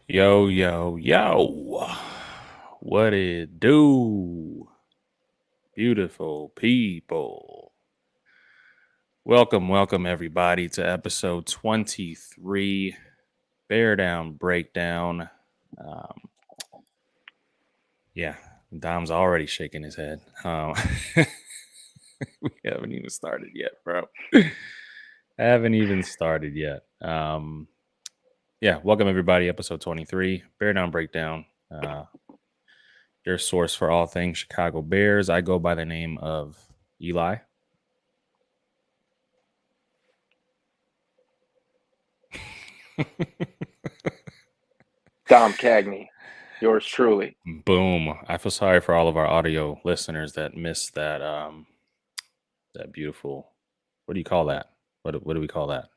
Yo, yo, yo. What it do? Beautiful people. Welcome everybody to episode 23, Bear Down Breakdown. Um, yeah, Dom's already shaking his head. We haven't even started yet, bro. Haven't even started yet. Yeah, welcome everybody, episode 23, Bear Down Breakdown. Your source for all things Chicago Bears. I go by the name of Eli. Dom Cagney, yours truly. Boom. I feel sorry for all of our audio listeners that missed that beautiful, what do you call that? What do we call that?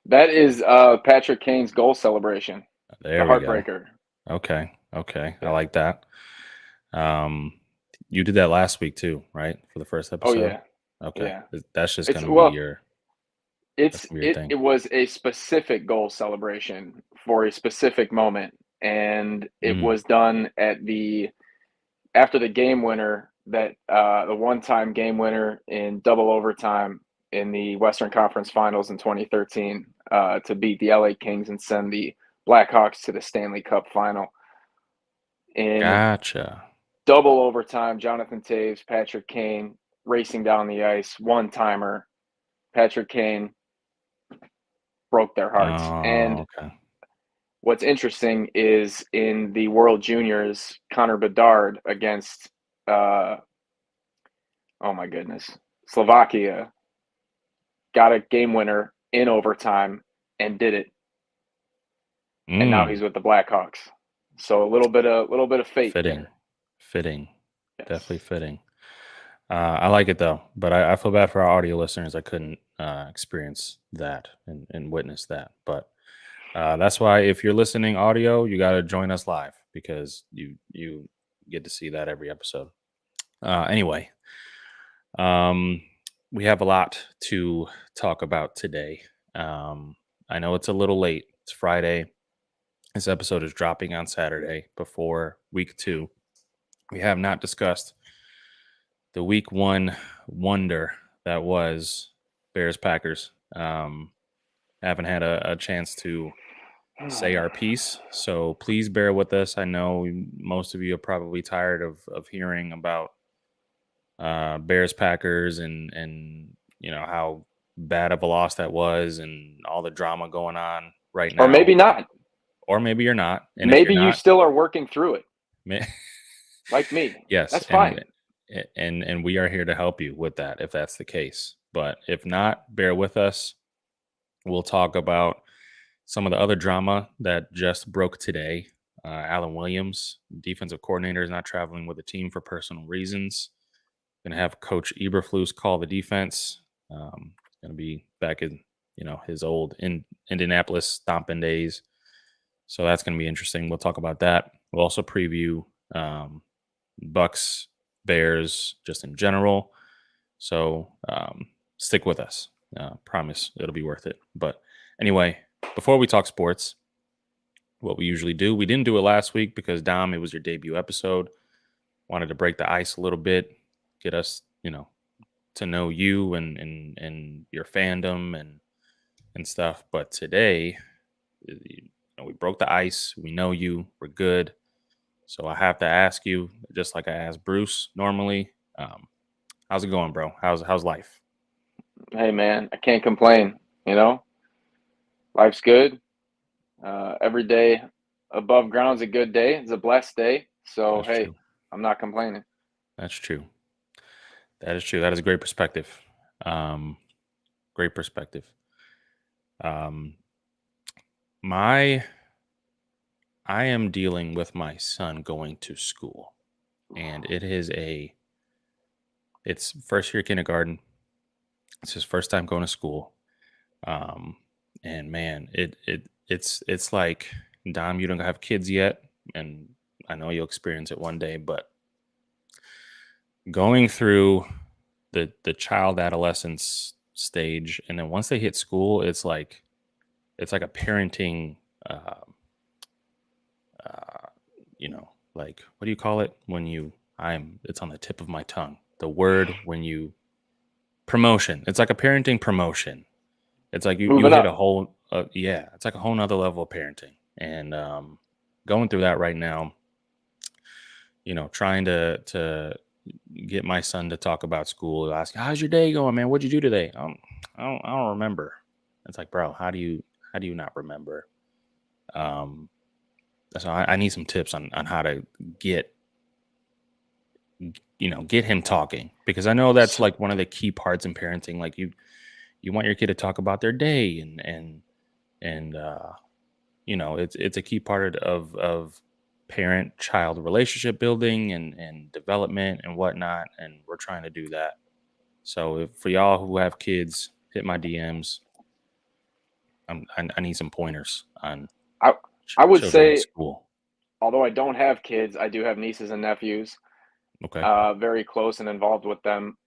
That is Patrick Kane's goal celebration, the There we go. heartbreaker. Okay. I Yeah. like that. Um you did that last week too, right? For the first Oh episode? yeah, Okay. yeah. That's just It's gonna be well, your that's it's gonna be your it. thing. It was a specific goal celebration for a specific moment, and it Mm. was done at the after the game winner that the one-time game winner in double overtime in the Western Conference Finals in 2013 to beat the LA Kings and send the Blackhawks to the Stanley Cup final. In Gotcha. double overtime, Jonathan Taves, Patrick Kane racing down the ice, one timer. Patrick Kane broke their hearts. Oh, And okay. what's interesting is in the World Juniors, Connor Bedard against, uh, oh my goodness, Slovakia got a game winner in overtime and did it. And now Mm. he's with the Blackhawks. So a little bit of fate Fitting. there. Fitting. Definitely Yes. fitting. I like it though, but I feel bad for our audio listeners. I couldn't experience that and witness that. But that's why if you're listening audio, you got to join us live because you get to see that every episode. Anyway, um, we have a lot to talk about today. Um, I know it's a little late. It's Friday. This episode is dropping on Saturday before week 2. We have not discussed the week 1 wonder that was Bears Packers. Haven't had a chance to say our piece, so please bear with us. I know most of you are probably tired of hearing about Bears Packers and how bad of a loss that was and all the drama going on right Or now, maybe not. or maybe you're not. And if you're Maybe you not, still are working through it, ma- like me. yes, That's fine. and we are here to help you with that if that's the case. But if not, bear with us. We'll talk about some of the other drama that just broke today. Alan Williams, defensive coordinator, is not traveling with the team for personal reasons. Going to have Coach Eberflus call the defense. Going to be back in his old Indianapolis stomping days. So that's going to be interesting. We'll talk about that. We'll also preview Bucs, Bears, just in general. So stick with us. Promise it'll be worth it. But anyway, before we talk sports, what we usually do, we didn't do it last week because Dom, it was your debut episode. Wanted to break the ice a little bit, get us, to know you and your fandom and stuff. But today, we broke the ice. We know you. We're good. So I have to ask you, just like I ask Bruce normally, how's it going, bro? How's life? Hey man, I can't complain. You know, life's good. Every day above ground's a good day. It's a blessed day. So That's hey, true. I'm not complaining. That's true. That is true. That is a great perspective. Um, Great perspective. Um, my I am dealing with my son going to school, and it's first year kindergarten. It's his first time going to school. Um, and man, it's like, Dom, you don't have kids yet, and I know you'll experience it one day, but going through the child adolescence stage, and then once they hit school, it's like a parenting. like, what do you call it when it's on the tip of my tongue. The word when you promotion. It's like a parenting promotion. It's like you Moving hit a up. whole yeah, it's like a whole nother level of parenting. And going through that right now, trying to get my son to talk about school, ask, how's your day going, man? What'd you do today? I don't remember. It's like, bro, how do you not remember? Um, so I need some tips on how to get get him talking, because I know that's like one of the key parts in parenting. Like you want your kid to talk about their day, and it's a key part of parent child relationship building and development and whatnot, and we're trying to do that. So if for y'all who have kids, hit my DMs. I need some pointers on I I would children in say, school. although I don't have kids, I do have nieces and nephews, Okay. very close and involved with them.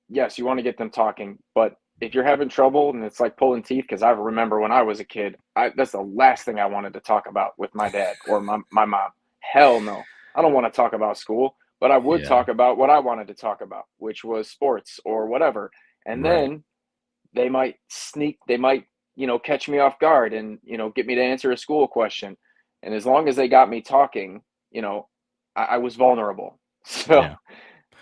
Yes, you want to get them talking, but if you're having trouble and it's like pulling teeth, because I remember when I was a kid, that's the last thing I wanted to talk about with my dad or my mom. Hell no. I don't want to talk about school, but I would Yeah. talk about what I wanted to talk about, which was sports or whatever. And Right. then they might, catch me off guard and, get me to answer a school question. And as long as they got me talking, I was vulnerable. So Yeah.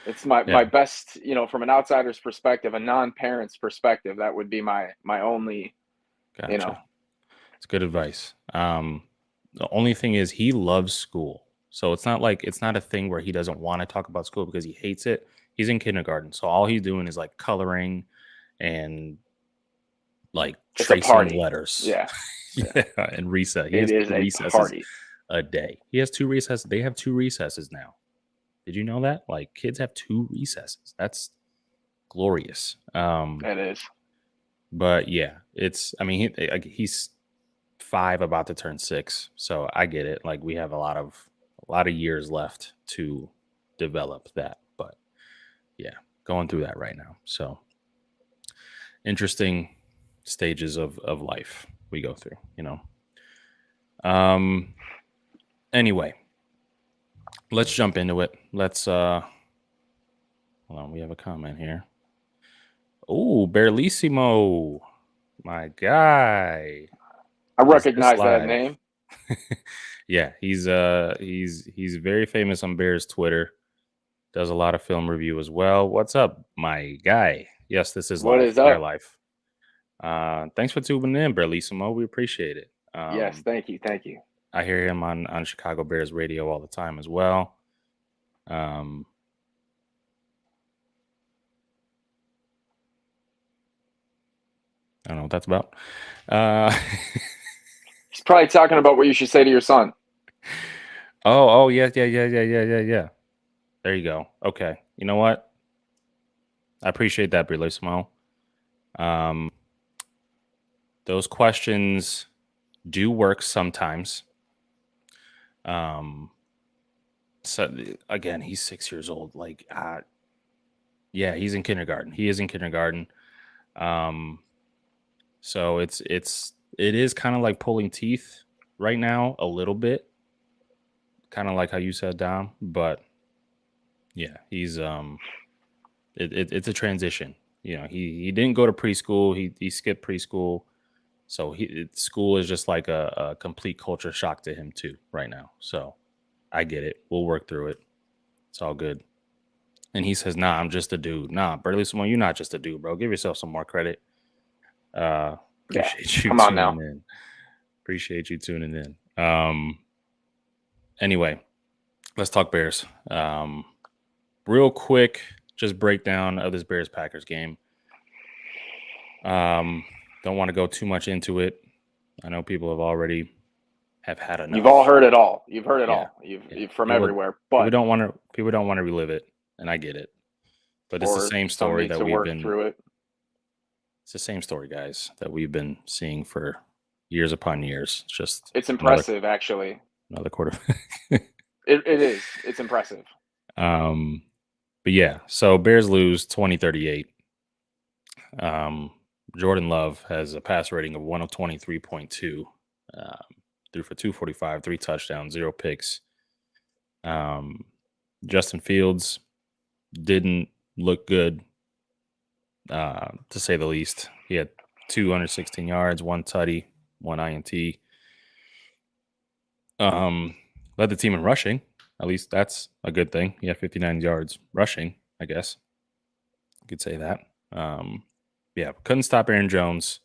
it's my Yeah. best, from an outsider's perspective, a non-parent's perspective, that would be my only, you know, Gotcha. It's good advice. The only thing is he loves school. So it's not a thing where he doesn't want to talk about school because he hates it. He's in kindergarten. So all he's doing is like coloring and like it's a tracing party. letters. Yeah, yeah. Yeah. And recess. He It has is two a recesses party. a day. He has two recesses. They have two recesses now. Did you know that? Like kids have two recesses. That's glorious. It is. But yeah, I mean, he's 5, about to turn 6, so I get it. Like we have a lot of years left to develop that, but yeah, going through that right now. So interesting stages of life we go through. Um. Anyway, let's jump into it. Let's hold on. We have a comment here. Oh, Berlissimo, my guy. I Is this recognize that live? name. Yeah, he's very famous on Bears Twitter. Does a lot of film review as well. What's up, my guy? Yes, this is What live. is We are up? live. Thanks for tuning in, Berlissimo. We appreciate it. Yes, thank you, thank you. I hear him on Chicago Bears radio all the time as well. Um, I don't know what that's about. Uh, He's probably talking about what you should say to your son. oh, yeah, yeah, yeah, yeah, yeah, yeah, yeah. There you go. Okay, you know what? I appreciate that, Berlissimo. Um, those questions do work sometimes. Um, so again, he's 6 years old. Like, yeah, he's in kindergarten. He is in kindergarten. Um, so it is kind of like pulling teeth right now, a little bit, kind of like how you said, Dom. But yeah, it's a transition. He didn't go to preschool. He skipped preschool. So school is just like a complete culture shock to him too right now. So I get it. We'll work through it. It's all good. And he says, "Nah, I'm just a dude." Nah, Burley Simone, you're not just a dude, bro. Give yourself some more credit. Yeah, Appreciate you come on tuning now. in. Appreciate you tuning in. Anyway, let's talk Bears. Real quick, just breakdown of this Bears Packers game. Don't want to go too much into it. I know people have had You've all enough. heard it all. You've heard it Yeah, all. yeah. You've from People everywhere. people But don't want to relive it, and I get it. But it's the or same some story need that to we've work been. through it. It's the same story, guys, that we've been seeing for years upon years. It's just It's another impressive, actually. another quarter. It is. It's impressive. um, but yeah, so Bears lose 20-38. Um, Jordan Love has a pass rating of 123.2. Um, threw for 245, 3 touchdowns, 0 picks. Um, Justin Fields didn't look good, to say the least. He had 216 yards, one tutty, one INT. Led the team in rushing. At least that's a good thing. He had 59 yards rushing, I guess. You could say that. Yeah, couldn't stop Aaron Jones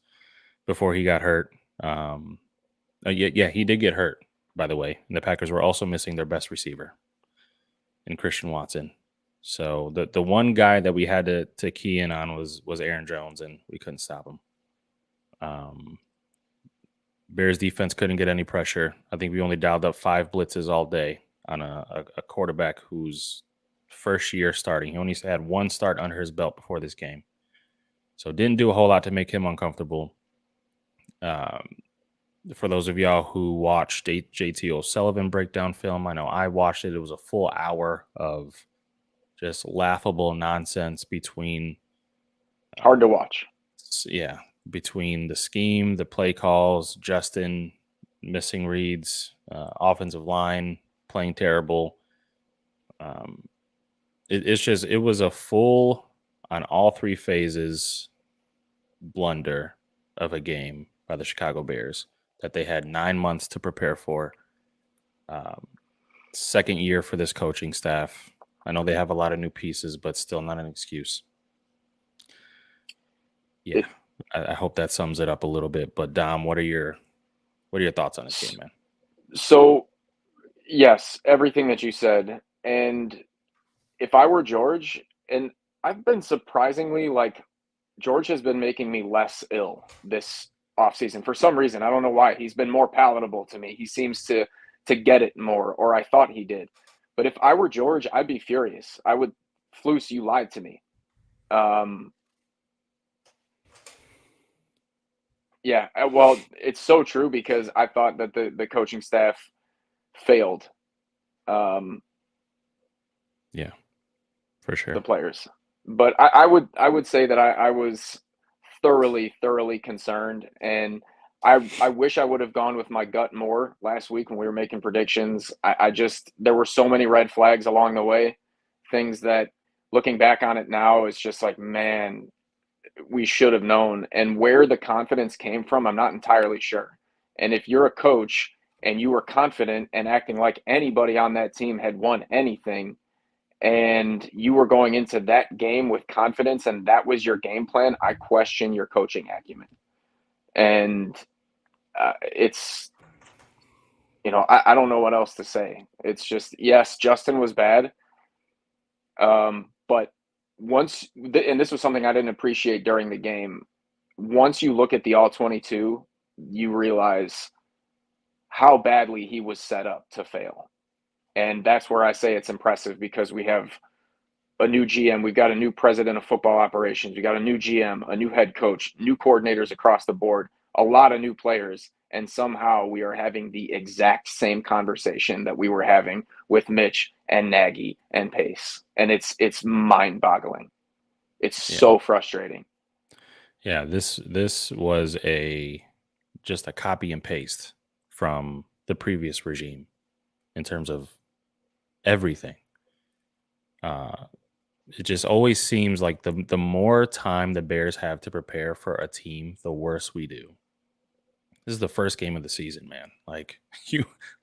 before he got hurt. Yeah, he did get hurt, by the way. And the Packers were also missing their best receiver in Christian Watson. So the one guy that we had to key in on was Aaron Jones, and we couldn't stop him. Bears defense couldn't get any pressure. I think we only dialed up 5 blitzes all day on a quarterback who's first year starting. He only had 1 start under his belt before this game. So didn't do a whole lot to make him uncomfortable. For those of y'all who watched JT O'Sullivan breakdown film, I know I watched it. It was a full hour of just laughable nonsense between Hard to watch. Yeah, between the scheme, the play calls, Justin missing reads, offensive line playing terrible. It was a full on all 3 phases blunder of a game by the Chicago Bears that they had 9 months to prepare for. Second year for this coaching staff. I know they have a lot of new pieces, but still not an excuse. Yeah, I hope that sums it up a little bit. But Dom, what are your thoughts on this game, man? So, yes, everything that you said. And if I were George, and I've been surprisingly George has been making me less ill this offseason for some reason. I don't know why. He's been more palatable to me. He seems to get it more, or I thought he did. But if I were George, I'd be furious. I would, Flus, you lied to me. Yeah, well, it's so true because I thought that the coaching staff failed. Yeah, for sure. The players, but I would say that I was thoroughly concerned, and I wish I would have gone with my gut more last week when we were making predictions. I just there were so many red flags along the way, things that looking back on it now is just like, man, we should have known. And where the confidence came from, I'm not entirely sure. And if you're a coach and you were confident and acting like anybody on that team had won anything, and you were going into that game with confidence and that was your game plan, I question your coaching acumen. And it's, I don't know what else to say. It's just, yes, Justin was bad. But and this was something I didn't appreciate during the game, once you look at the all 22, you realize how badly he was set up to fail. And that's where I say it's impressive because we have a new GM, we've got a new president of football operations, we got a new GM, a new head coach, new coordinators across the board, a lot of new players, and somehow we are having the exact same conversation that we were having with Mitch and Nagy and Pace, and it's mind-boggling. It's so frustrating. Yeah, this was just a copy and paste from the previous regime in terms of everything. It just always seems like the more time the Bears have to prepare for a team, the worse we do. This is the first game of the season, man. Like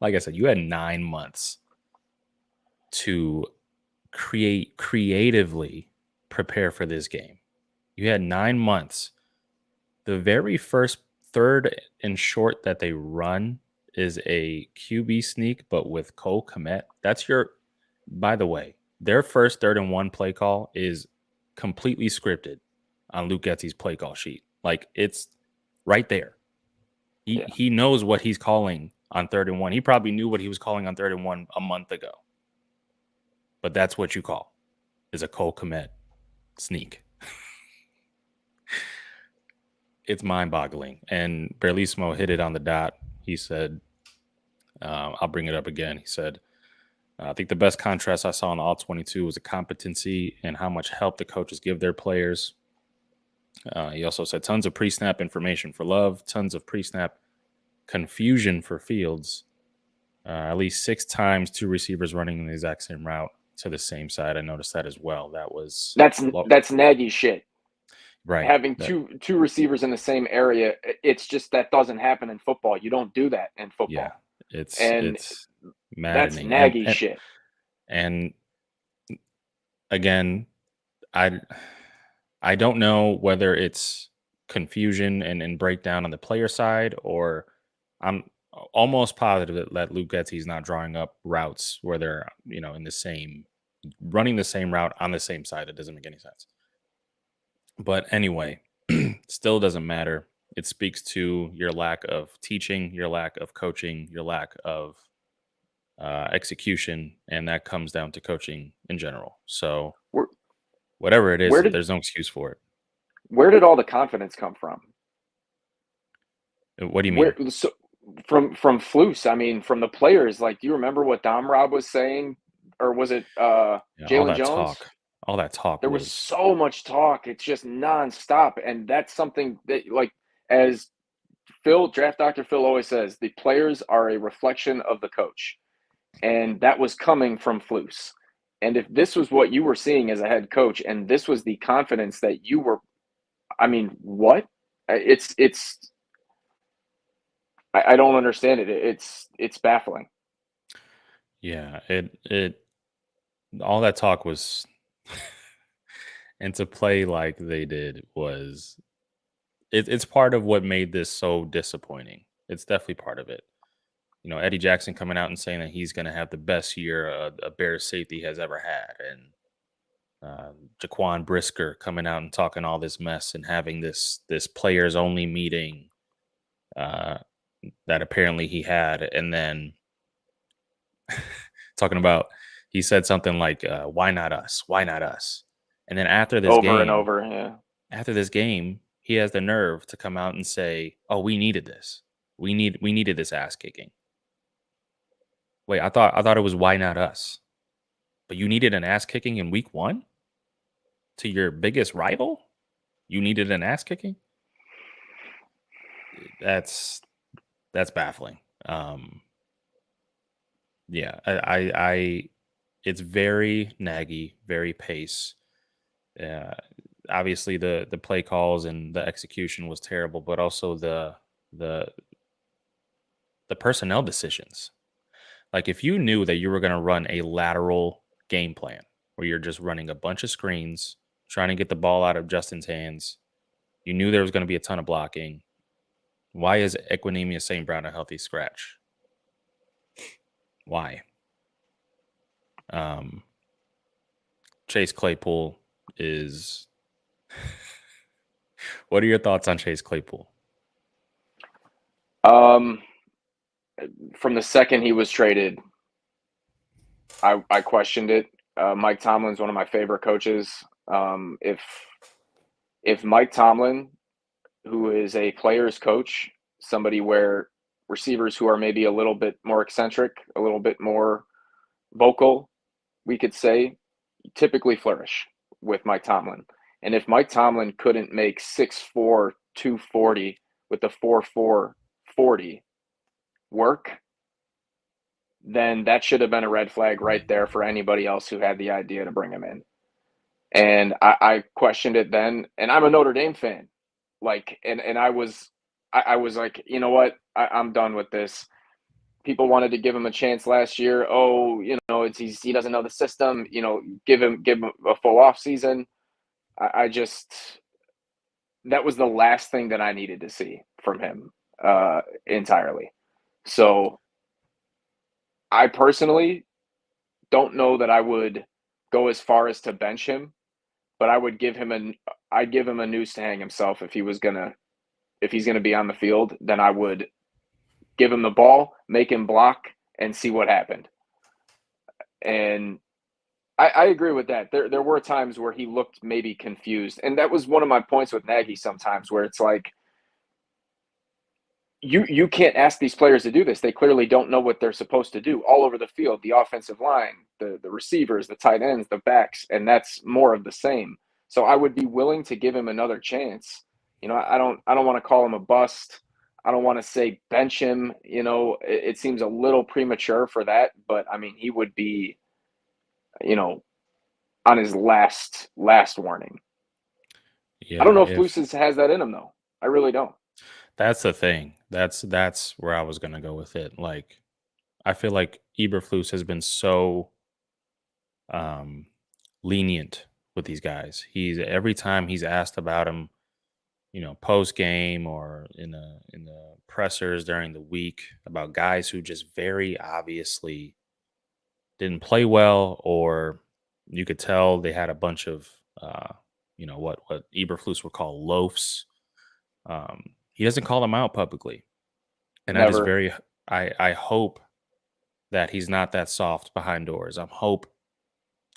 I said, you had 9 months to creatively prepare for this game. You had 9 months. The very first third and short that they run is a QB sneak, but with Cole Kmet. By the way, their first 3rd and 1 play call is completely scripted on Luke Getsy's play call sheet. Like, it's right there. He knows what he's calling on 3rd and 1. He probably knew what he was calling on 3rd and 1 a month ago. But that's what you call is a Cole Kmet sneak. It's mind-boggling. And Berlissimo hit it on the dot. He said, I'll bring it up again. He said, I think the best contrast I saw in all 22 was the competency and how much help the coaches give their players. He also said tons of pre-snap information for Love, tons of pre-snap confusion for Fields. At least 6 times, two receivers running the exact same route to the same side. I noticed that as well. That was That's Nagy shit. right. Having That two receivers in the same area, it's just that doesn't happen in football. You don't do that in yeah, football, and it's that's maddening. Nagy shit. And again, I I don't know whether it's confusion and breakdown on the player side, or I'm almost positive that Luke Getzey's not drawing up routes where they're in the same running the same route on the same side. It doesn't make any sense. But anyway, still doesn't matter. It speaks to your lack of teaching, your lack of coaching, your lack of execution, and that comes down to coaching in general. So Where, whatever it is, where did there's no excuse for it. where did all the confidence come from? What do you Where mean? so from Flus? I mean, from the players. Like, do you remember what Dom Rob was saying, or was it Yeah, Jalen Jones? all that talk There was was so much talk. It's just nonstop, and that's something that, like, as Draft Doctor Phil always says, the players are a reflection of the coach, and that was coming from Flus. And if this was what you were seeing as a head coach, and this was the confidence that you were, I mean, what? It's I don't understand it. It's baffling. yeah, it all that talk was and to play like they did was it's part of what made this so disappointing. It's definitely part of it. Eddie Jackson coming out and saying that he's going to have the best year a Bears safety has ever had, and Jaquan Brisker coming out and talking all this mess and having this players only meeting uh, that apparently he had, and then talking about he said something like, "Why not us? Why not us?" And then Over and over, yeah. after this game, he has the nerve to come out and say, "Oh, we needed this. We needed this ass kicking." Wait, I thought it was why not us? But you needed an ass kicking in week 1 to your biggest rival? You needed an ass kicking? That's that's baffling. Um yeah, I it's very naggy, very pace. Uh obviously the play calls and the execution was terrible, but also the the personnel decisions. Like if you knew that you were going to run a lateral game plan where you're just running a bunch of screens, trying to get the ball out of Justin's hands, you knew there was going to be a ton of blocking. Why is Equinemius St. Brown a healthy scratch? Why? Um, Chase Claypool is. What are your thoughts on Chase Claypool? Um, from the second he was traded, I questioned it. Mike Tomlin's one of my favorite coaches. If Mike Tomlin, who is a player's coach, somebody where receivers who are maybe a little bit more eccentric, a little bit more vocal, we could say, typically flourish with Mike Tomlin. And if Mike Tomlin couldn't make 6'4", 240 with the 4'4", 40 work, then that should have been a red flag right there for anybody else who had the idea to bring him in. And I questioned it then, and I'm a Notre Dame fan. Like, and I was like, you know what, I'm done with this. People wanted to give him a chance last year. Oh, he doesn't know the system. Give him a full off season. I just that was the last thing that I needed to see from him entirely. So I personally don't know that I would go as far as to bench him, but I'd give him a noose to hang himself if he's gonna be on the field. Then I would give him the ball, make him block, and see what happened. And I agree with that. There were times where he looked maybe confused, and that was one of my points with Nagy sometimes, where it's like you can't ask these players to do this. They clearly don't know what they're supposed to do all over the field, the offensive line, the receivers, the tight ends, the backs, and that's more of the same. So I would be willing to give him another chance. I don't want to call him a bust. I don't want to say bench him. It seems a little premature for that, but I mean, he would be, you know, on his last warning. I don't Yeah, know if if Flus has that in him though. I really don't. that's the thing. That's where I was gonna go with it. Like, I feel like Eberflus has been so um lenient with these guys. He's every time he's asked about him, post game or in the pressers during the week about guys who just very obviously didn't play well, or you could tell they had a bunch of what Eberflus would call loafs. He doesn't call them out publicly, and Never. I hope that he's not that soft behind doors. I hope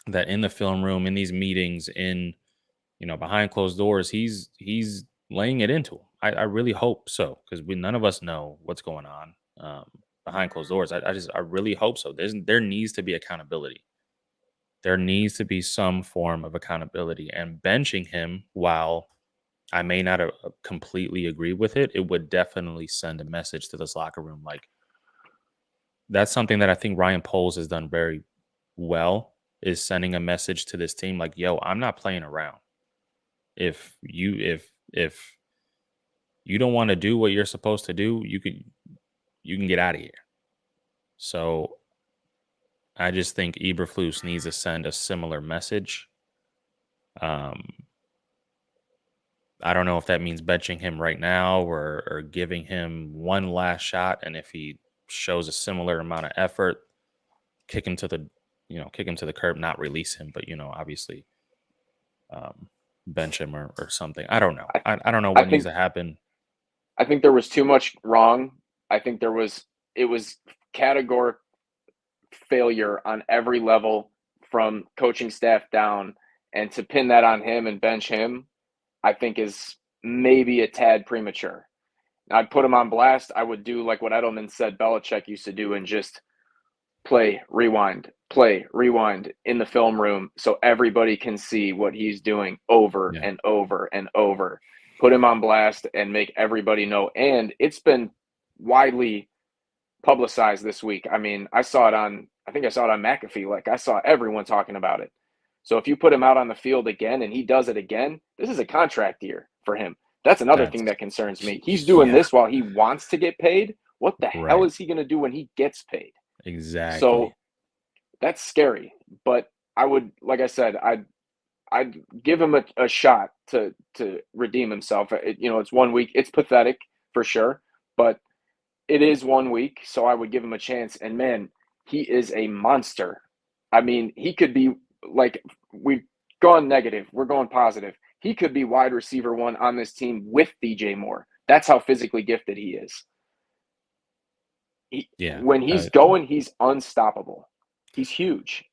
that in the film room, in these meetings, in behind closed doors, he's laying it into him. I really hope so, because we none of us know what's going on behind closed doors. I really hope so. There needs to be accountability. There needs to be some form of accountability, and benching him, while I may not completely agree with it, it would definitely send a message to this locker room. Like, that's something that I think Ryan Poles has done very well, is sending a message to this team like, yo, I'm not playing around. If you don't want to do what you're supposed to do, you can get out of here. So I just think Eberflus needs to send a similar message. Um, I don't know if that means benching him right now, or giving him one last shot, and if he shows a similar amount of effort, kick him to the kick him to the curb, not release him, but obviously um, bench him, or something. I don't know. I I don't know I what needs think to happen. I think there was too much wrong. I think it was categoric failure on every level from coaching staff down, and to pin that on him and bench him, I think is maybe a tad premature. I'd put him on blast. I would do like what Edelman said Belichick used to do and just play, rewind in the film room so everybody can see what he's doing over Yeah, and over and over. Put him on blast and make everybody know. And it's been widely publicized this week. I mean, I think I saw it on McAfee. Like, I saw everyone talking about it. So if you put him out on the field again and he does it again, this is a contract year for him. That's another that's thing that concerns me. He's doing yeah, this while he wants to get paid. What the hell right, is he going to do when he gets paid? exactly. So that's scary. But I would, like I said, I'd give him a shot to redeem himself. It's 1 week. It's pathetic for sure, but it is 1 week, so I would give him a chance. And man, he is a monster. I mean, he could be like, we've gone negative, we're going positive. He could be wide receiver one on this team with DJ Moore. That's how physically gifted he is. Yeah, When he's going, he's unstoppable. He's huge.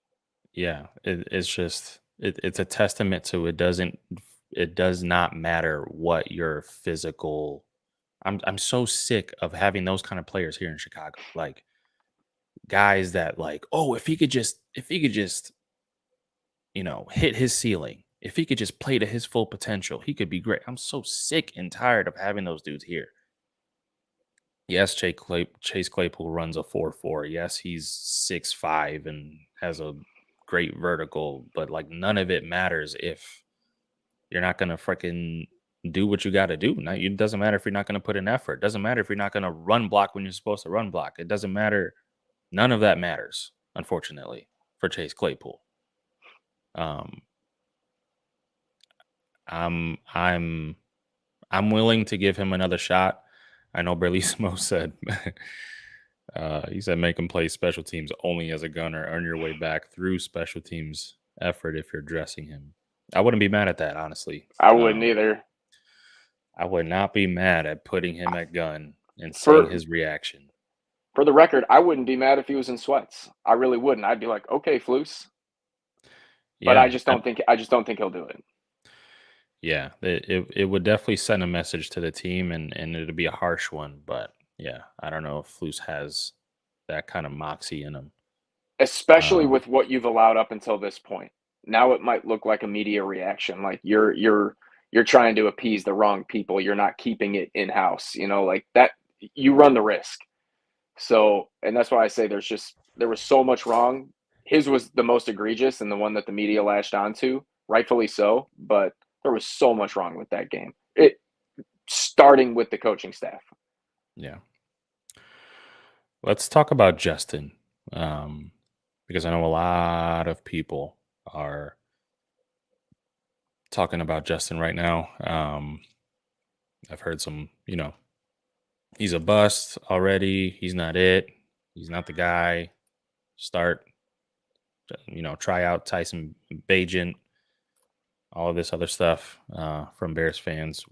yeah. It's just it's a testament to, it does not matter what your physical. I'm so sick of having those kind of players here in Chicago. Like, guys that, like, oh, if he could just hit his ceiling, if he could just play to his full potential, he could be great. I'm so sick and tired of having those dudes here. Yes, Chase Claypool runs a 4.4. Yes, he's 6'5" and has a great vertical, but like, none of it matters if you're not gonna freaking do what you got to do. Now, it doesn't matter if you're not gonna put in effort. It doesn't matter if you're not gonna run block when you're supposed to run block. It doesn't matter. None of that matters, unfortunately, for Chase Claypool. Um, I'm I'm willing to give him another shot. I know Berlissimo said, he said, make him play special teams only as a gunner. Earn your way back through special teams effort if you're dressing him. I wouldn't be mad at that, honestly. I wouldn't either. I would not be mad at putting him at gun and seeing For his reaction. for the record, I wouldn't be mad if he was in sweats. I really wouldn't. I'd be like, okay, Flus, but Yeah, I just don't think he'll do it. yeah. It would definitely send a message to the team, and it'd be a harsh one. But yeah, I don't know if Flus has that kind of moxie in him. Especially Um, with what you've allowed up until this point. Now it might look like a media reaction, like you're trying to appease the wrong people. You're not keeping it in house. Like that. you run the risk. So, and that's why I say there was so much wrong. His was the most egregious and the one that the media lashed onto, rightfully so. But there was so much wrong with that game. It starting with the coaching staff. Yeah. Let's talk about Justin, because I know a lot of people are talking about Justin right now. I've heard some, he's a bust already. He's not it. He's not the guy. Start, try out Tyson Bagent, all of this other stuff from Bears fans.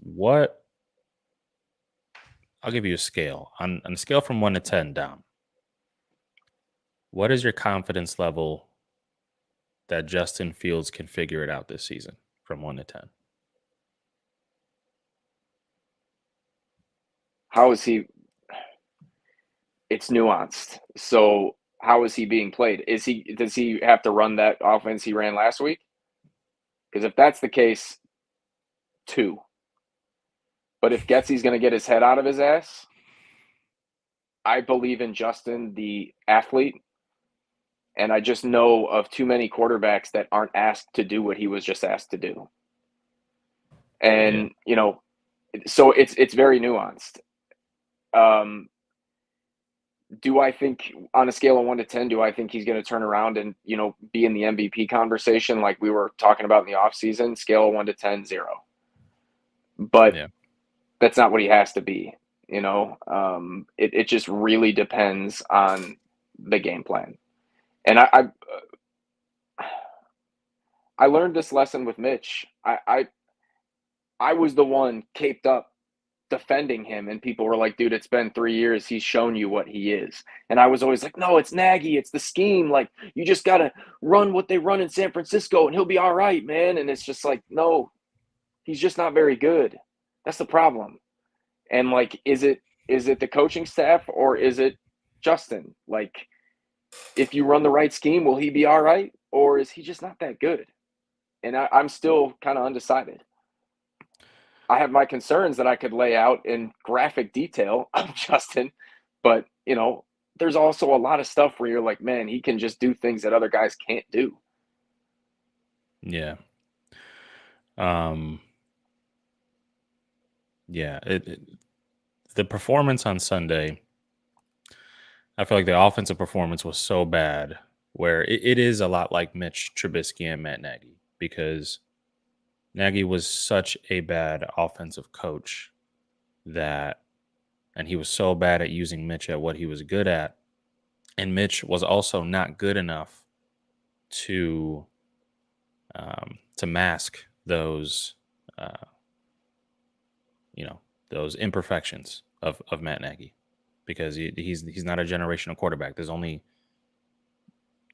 I'll give you a scale on a scale from 1 to 10 down. What is your confidence level that Justin Fields can figure it out this season from 1 to 10? How is he? It's nuanced. So how is he being played? Does he have to run that offense he ran last week? Because if that's the case, 2. But if Getsy's going to get his head out of his ass, I believe in Justin, the athlete, and I just know of too many quarterbacks that aren't asked to do what he was just asked to do. Yeah. And, so it's very nuanced. Do I think on a scale of 1 to 10, do I think he's going to turn around and, be in the MVP conversation like we were talking about in the offseason? Scale of 1 to 10, 0. But Yeah. that's not what he has to be. It just really depends on the game plan. And I learned this lesson with Mitch. I was the one caped up defending him, and people were like, dude, it's been 3 years. He's shown you what he is. And I was always like, no, it's Nagy. It's the scheme. Like, you just got to run what they run in San Francisco and he'll be all right, man. And it's just like, no, he's just not very good. That's the problem. And like, is it the coaching staff or is it Justin? Like, if you run the right scheme, will he be all right? Or is he just not that good? And I'm still kind of undecided. I have my concerns that I could lay out in graphic detail of Justin, but there's also a lot of stuff where you're like, man, he can just do things that other guys can't do. Yeah. Yeah. The performance on Sunday, I feel like the offensive performance was so bad where it is a lot like Mitch Trubisky and Matt Nagy, because Nagy was such a bad offensive coach and he was so bad at using Mitch at what he was good at. And Mitch was also not good enough to mask those, uh, those imperfections of Matt Nagy, because he's not a generational quarterback. There's only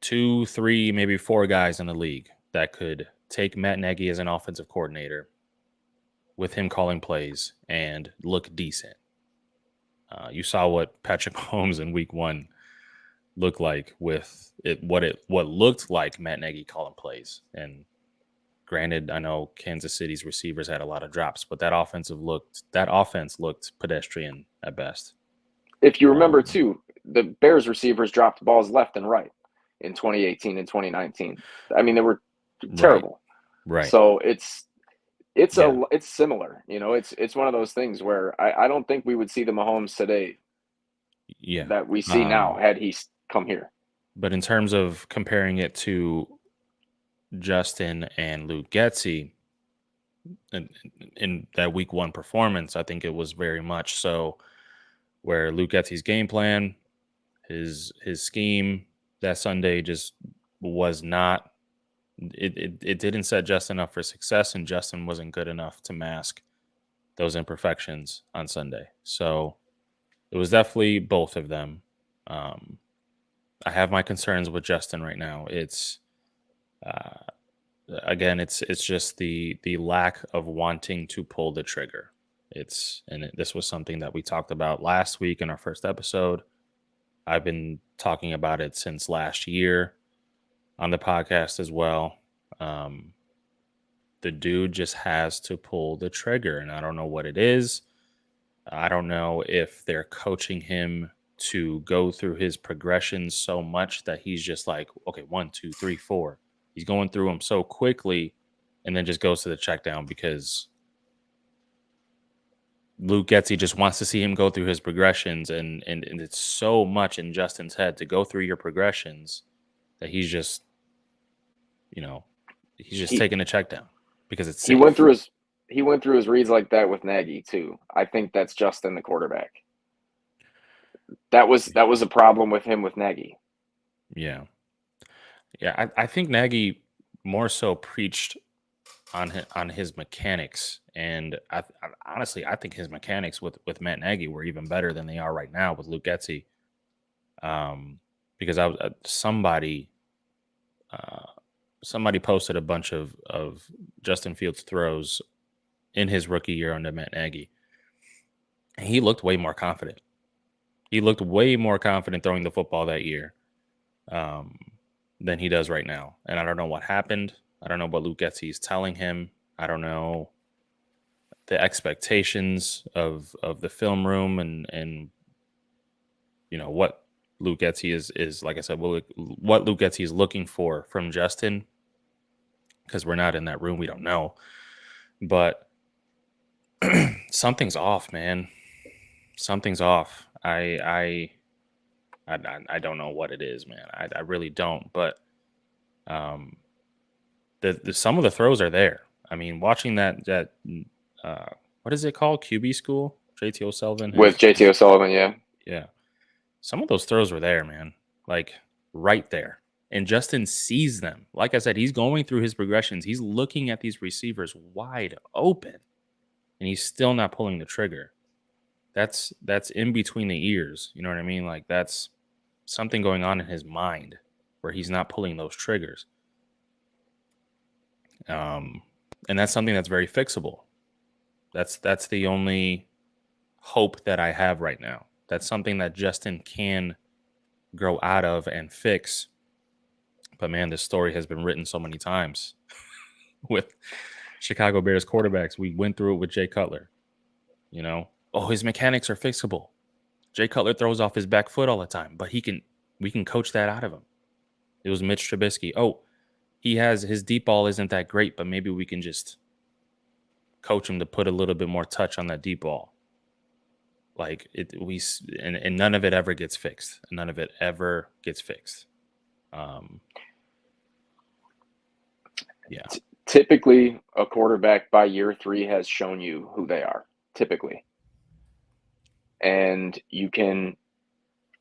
2, 3, maybe 4 guys in the league that could take Matt Nagy as an offensive coordinator with him calling plays and look decent. You saw what Patrick Mahomes in Week 1 looked like with what looked like Matt Nagy calling plays. And granted, I know Kansas City's receivers had a lot of drops, but that offense looked pedestrian at best. If you remember, Um, too, the Bears receivers dropped balls left and right in 2018 and 2019. I mean, they were right, terrible. right, So yeah, it's similar. It's one of those things where I don't think we would see the Mahomes today yeah. that we see now had he come here. But in terms of comparing it to Justin and Luke Getsy in that Week 1 performance, I think it was very much so where Luke Getsy's game plan, his scheme that Sunday just was not. It didn't set Justin up for success, and Justin wasn't good enough to mask those imperfections on Sunday. So it was definitely both of them. Um, I have my concerns with Justin right now. It's uh, again, it's just the lack of wanting to pull the trigger. This was something that we talked about last week in our first episode. I've been talking about it since last year on the podcast as well. Um, the dude just has to pull the trigger, and I don't know what it is. I don't know if they're coaching him to go through his progressions so much that he's just like, okay, 1, 2, 3, 4. He's going through them so quickly and then just goes to the check down because Luke Getzey just wants to see him go through his progressions, and it's so much in Justin's head to go through your progressions that he's just, you know, he's just He taking a check down because it's he went safe. through his he went through his reads like that with Nagy too. I think that's Justin the quarterback. That was a problem with him with Nagy. Yeah. Yeah. I think Nagy more so preached on his mechanics, and honestly, I think his mechanics with Matt Nagy were even better than they are right now with Luke Getzey. Because I was uh, somebody posted a bunch of Justin Fields throws in his rookie year under Matt Nagy, and he looked way more confident. He looked way more confident throwing the football that year um, than he does right now. And I don't know what happened. I don't know what Luke Getzey is telling him. I don't know the expectations of the film room and what Luke Getzey is like I said, what Luke Getzey is looking for from Justin, because we're not in that room, we don't know. But something's off, man. Something's off. I don't know what it is, man. I really don't. But um, the some of the throws are there. I mean, watching that uh, what is it called? QB school. JT O'Sullivan. With JT O'Sullivan, yeah. Yeah. Some of those throws were there, man. Like right there. And Justin sees them. Like I said, he's going through his progressions. He's looking at these receivers wide open, and he's still not pulling the trigger. That's in between the ears. You know what I mean? Like that's something going on in his mind where he's not pulling those triggers. Um, and that's something that's very fixable. That's the only hope that I have right now. That's something that Justin can grow out of and fix. But man, this story has been written so many times with Chicago Bears quarterbacks. We went through it with Jay Cutler. Oh, his mechanics are fixable. Jay Cutler throws off his back foot all the time, but we can coach that out of him. It was Mitch Trubisky. Oh, his deep ball isn't that great, but maybe we can just coach him to put a little bit more touch on that deep ball. Like and none of it ever gets fixed. None of it ever gets fixed. Um, yeah, Typically, a quarterback by year 3 has shown you who they are. Typically, and you can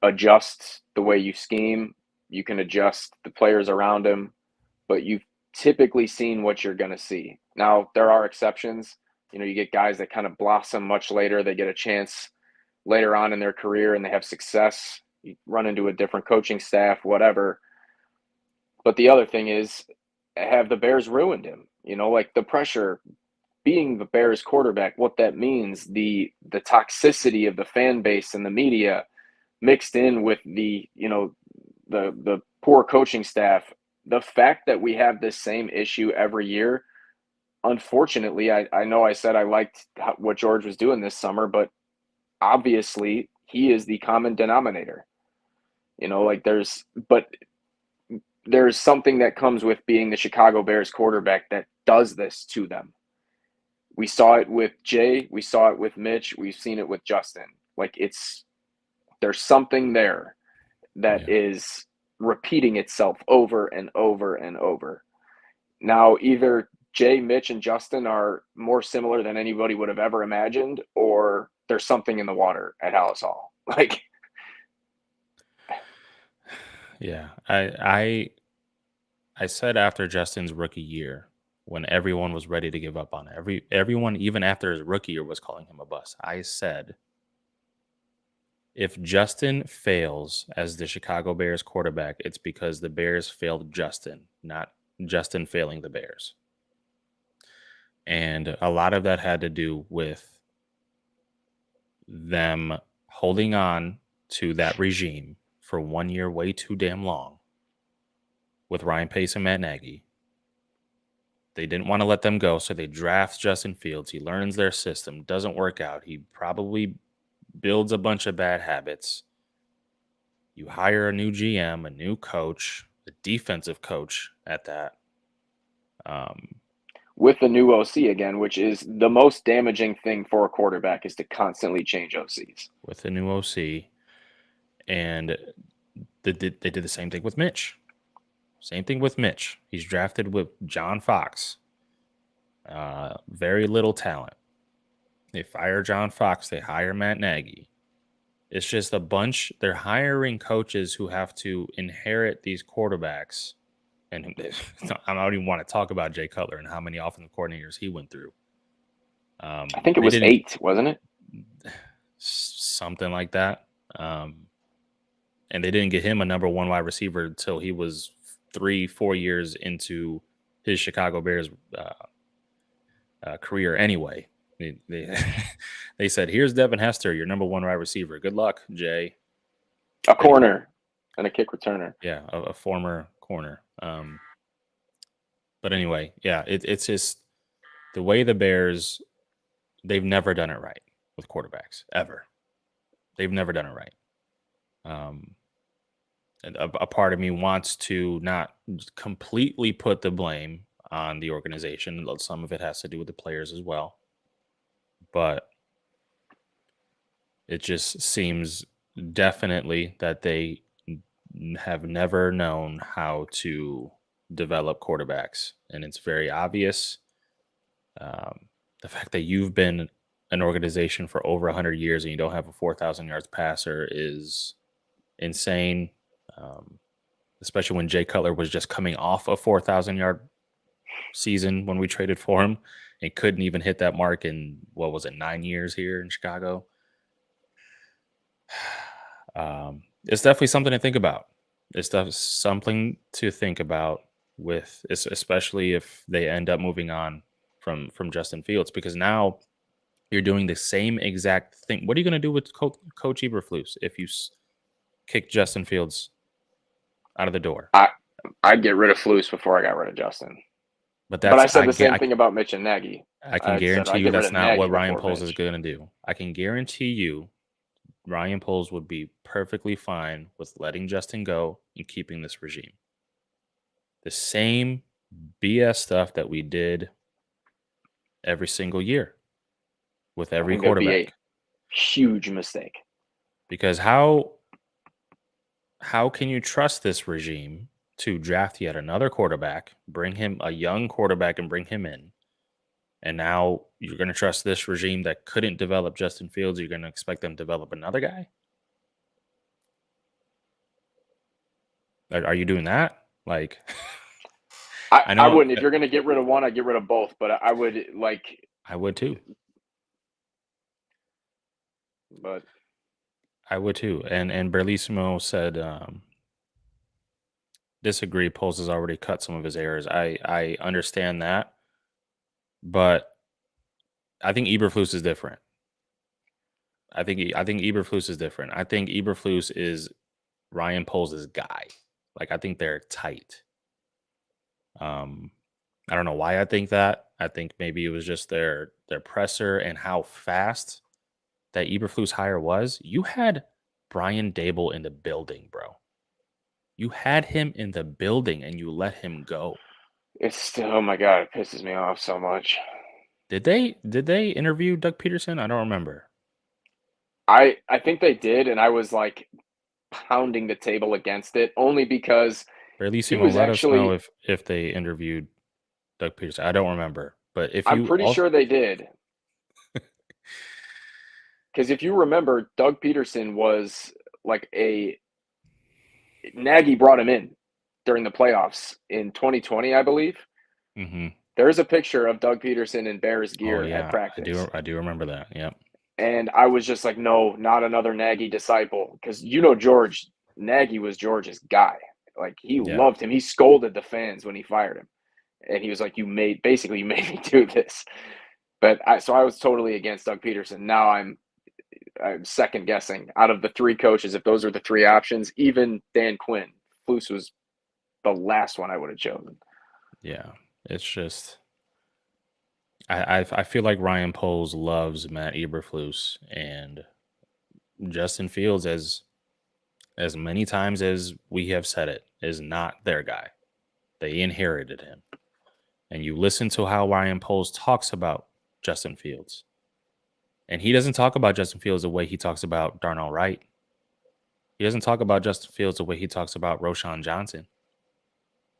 adjust the way you scheme. You can adjust the players around him, but you've typically seen what you're going to see. Now, there are exceptions. You get guys that kind of blossom much later. They get a chance later on in their career and they have success. You run into a different coaching staff, whatever. But the other thing is, have the Bears ruined him? Like the pressure, being the Bears quarterback, what that means, the toxicity of the fan base and the media mixed in with the poor coaching staff. The fact that we have this same issue every year, unfortunately, I know I said I liked what George was doing this summer, but obviously he is the common denominator. Like there's something that comes with being the Chicago Bears quarterback that does this to them. We saw it with Jay, we saw it with Mitch, we've seen it with Justin. Like there's something there that yeah, is repeating itself over and over and over. Now, either Jay, Mitch, and Justin are more similar than anybody would have ever imagined, or there's something in the water at Hallis Hall. Like, yeah. I said after Justin's rookie year, when everyone was ready to give up on it, everyone even after his rookie year was calling him a bust. I said, if Justin fails as the Chicago Bears quarterback, it's because the Bears failed Justin, not Justin failing the Bears. And a lot of that had to do with them holding on to that regime for 1 year way too damn long with Ryan Pace and Matt Nagy, They didn't want to let them go, so they draft Justin Fields. He learns their system, doesn't work out. He probably builds a bunch of bad habits. You hire a new GM, a new coach, a defensive coach at that. Um, With the new OC again, which is the most damaging thing for a quarterback is to constantly change OCs. with the new OC, and they did the same thing with Mitch. Same thing with Mitch. He's drafted with John Fox. Very little talent. They fire John Fox. They hire Matt Nagy. It's just a bunch. They're hiring coaches who have to inherit these quarterbacks. And I don't even want to talk about Jay Cutler and how many offensive coordinators he went through. I think it They was didn't 8, wasn't it? something like that. And they didn't get him a number one wide receiver until he was 3-4 years into his Chicago Bears career anyway. They said, here's Devin Hester, your number one wide receiver. Good luck, Jay. A corner and a kick returner. Yeah, a former corner. But anyway, yeah, it's just the way the Bears, they've never done it right with quarterbacks, ever. They've never done it right. And a part of me wants to not completely put the blame on the organization. Some of it has to do with the players as well. But it just seems definitely that they have never known how to develop quarterbacks. And it's very obvious. The fact that you've been an organization for over 100 years and you don't have a 4,000 yards passer is insane. Especially when Jay Cutler was just coming off a 4,000 yard season when we traded for him and couldn't even hit that mark in, 9 years here in Chicago. It's definitely something to think about. It's something to think about with, especially if they end up moving on from Justin Fields, because now you're doing the same exact thing. What are you going to do with Coach Eberflus if you kick Justin Fields out of the door? I'd get rid of Flus before I got rid of Justin. But I said the same thing about Mitch and Nagy. I can guarantee you that's not what Ryan Poles is going to do. I can guarantee you Ryan Poles would be perfectly fine with letting Justin go and keeping this regime. The same BS stuff that we did every single year with every quarterback. That'd be a huge mistake. Because how can you trust this regime to draft yet another quarterback, bring him a young quarterback and bring him in? And now you're going to trust this regime that couldn't develop Justin Fields. You're going to expect them to develop another guy? Are you doing that? Like, I wouldn't. If you're going to get rid of one, I'd get rid of both. But I would I would too. But I would too. And Berlissimo said, disagree. Poles has already cut some of his errors. I understand that. But I think Eberflus is different. I think Eberflus is different. I think Eberflus is Ryan Poles' guy. Like, I think they're tight. I don't know why I think that. I think maybe it was just their presser and how fast that Eberflus hire was. You had Brian Dable in the building, bro. You had him in the building and you let him go. It's still, oh my God, it pisses me off so much. Did they interview Doug Peterson? I don't remember. I think they did, and I was like pounding the table against it only because Berlissimo, let us know if they interviewed Doug Peterson. I don't remember, but I'm pretty sure they did. Because if you remember, Doug Peterson was like Nagy brought him in during the playoffs in 2020, I believe. Mm-hmm. There's a picture of Doug Peterson in Bears gear at practice. I do remember that. Yep. And I was just like, no, not another Nagy disciple. Because George, Nagy was George's guy. Like, he loved him. He scolded the fans when he fired him. And he was like, you made me do this. But I was totally against Doug Peterson. Now I'm second guessing. Out of the three coaches, if those are the three options, even Dan Quinn, Flus was the last one I would have chosen. Yeah, it's just I feel like Ryan Poles loves Matt Eberflus and Justin Fields as many times as we have said it is not their guy. They inherited him. And you listen to how Ryan Poles talks about Justin Fields. And he doesn't talk about Justin Fields the way he talks about Darnell Wright. He doesn't talk about Justin Fields the way he talks about Roshan Johnson.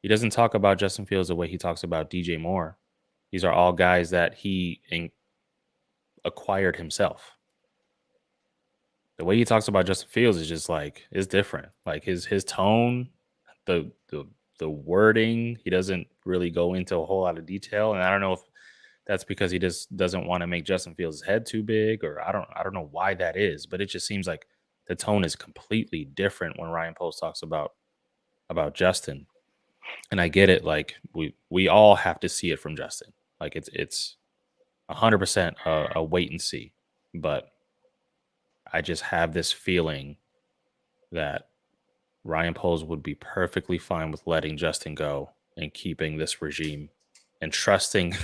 He doesn't talk about Justin Fields the way he talks about DJ Moore. These are all guys that acquired himself. The way he talks about Justin Fields is just like is different. Like his tone, the wording, he doesn't really go into a whole lot of detail. And I don't know if that's because he just doesn't want to make Justin Fields' head too big, or I don't know why that is, but it just seems like the tone is completely different when Ryan Post talks about Justin. And I get it, like we all have to see it from Justin. Like it's 100% a wait and see. But I just have this feeling that Ryan Poles would be perfectly fine with letting Justin go and keeping this regime and trusting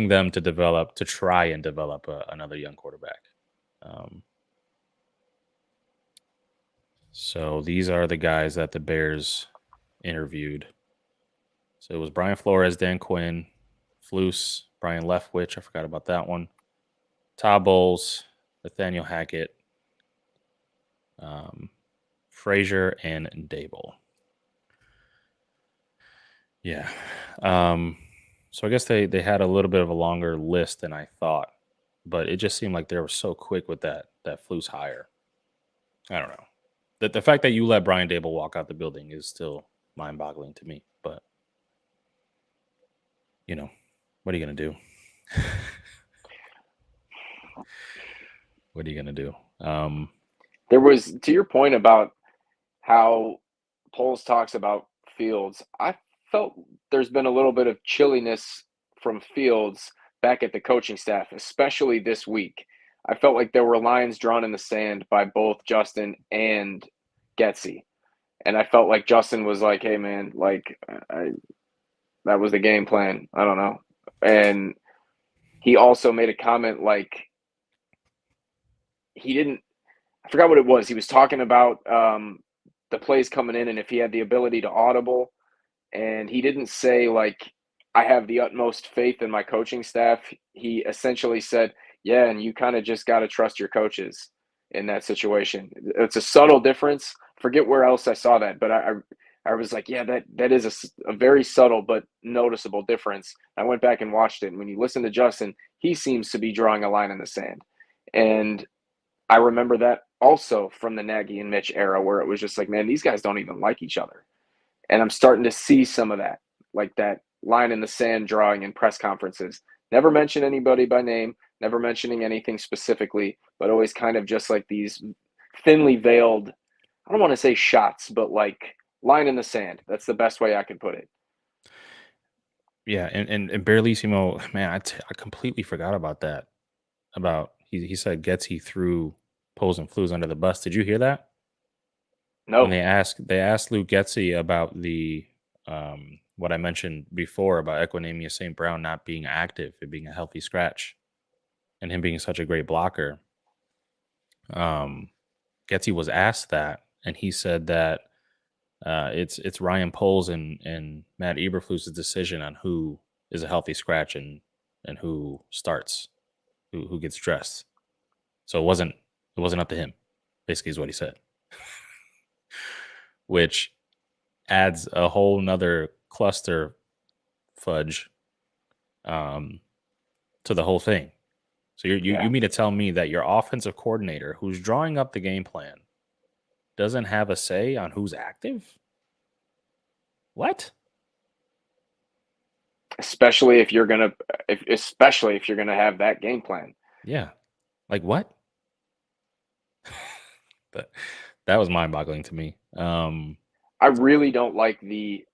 them to try and develop another young quarterback. Um, so these are the guys that the Bears interviewed. So it was Brian Flores, Dan Quinn, Flus, Brian Leftwich. I forgot about that one. Todd Bowles, Nathaniel Hackett, Frazier, and Dable. Yeah. So I guess they had a little bit of a longer list than I thought, but it just seemed like they were so quick with that Flus hire. I don't know. The fact that you let Brian Dable walk out the building is still mind boggling to me. But what are you gonna do? What are you gonna do? There was, to your point about how Poles talks about Fields, I felt there's been a little bit of chilliness from Fields back at the coaching staff, especially this week. I felt like there were lines drawn in the sand by both Justin and Getsy. And I felt like Justin was like, hey, man, like, that was the game plan. I don't know. And he also made a comment like he didn't, I forgot what it was. He was talking about the plays coming in and if he had the ability to audible. And he didn't say, like, I have the utmost faith in my coaching staff. He essentially said, yeah, and you kind of just got to trust your coaches in that situation. It's a subtle difference. Forget where else I saw that, but I was like, yeah, that is a very subtle but noticeable difference. I went back and watched it, and when you listen to Justin, he seems to be drawing a line in the sand. And I remember that also from the Nagy and Mitch era, where it was just like, man, these guys don't even like each other. And I'm starting to see some of that, like that line in the sand drawing in press conferences. Never mention anybody by name, never mentioning anything specifically, but always kind of just like these thinly veiled, I don't want to say shots, but like line in the sand. That's the best way I could put it. Yeah, and Barlissimo, man, I completely forgot about that. About he said Getsy threw Poles and Flus under the bus. Did you hear that? When No, they asked Luke Getsy about the what I mentioned before about Equinemius St. Brown not being active and being a healthy scratch and him being such a great blocker. Um, Getsy was asked that, and he said that it's Ryan Poles and Matt Eberflus's decision on who is a healthy scratch and who starts, who gets dressed. So it wasn't up to him. Basically, is what he said, which adds a whole nother cluster fudge to the whole thing. So you yeah. mean to tell me that your offensive coordinator, who's drawing up the game plan, doesn't have a say on who's active? What? Especially if especially if you're gonna have that game plan. Yeah. Like what? that that was mind-boggling to me. I really don't like the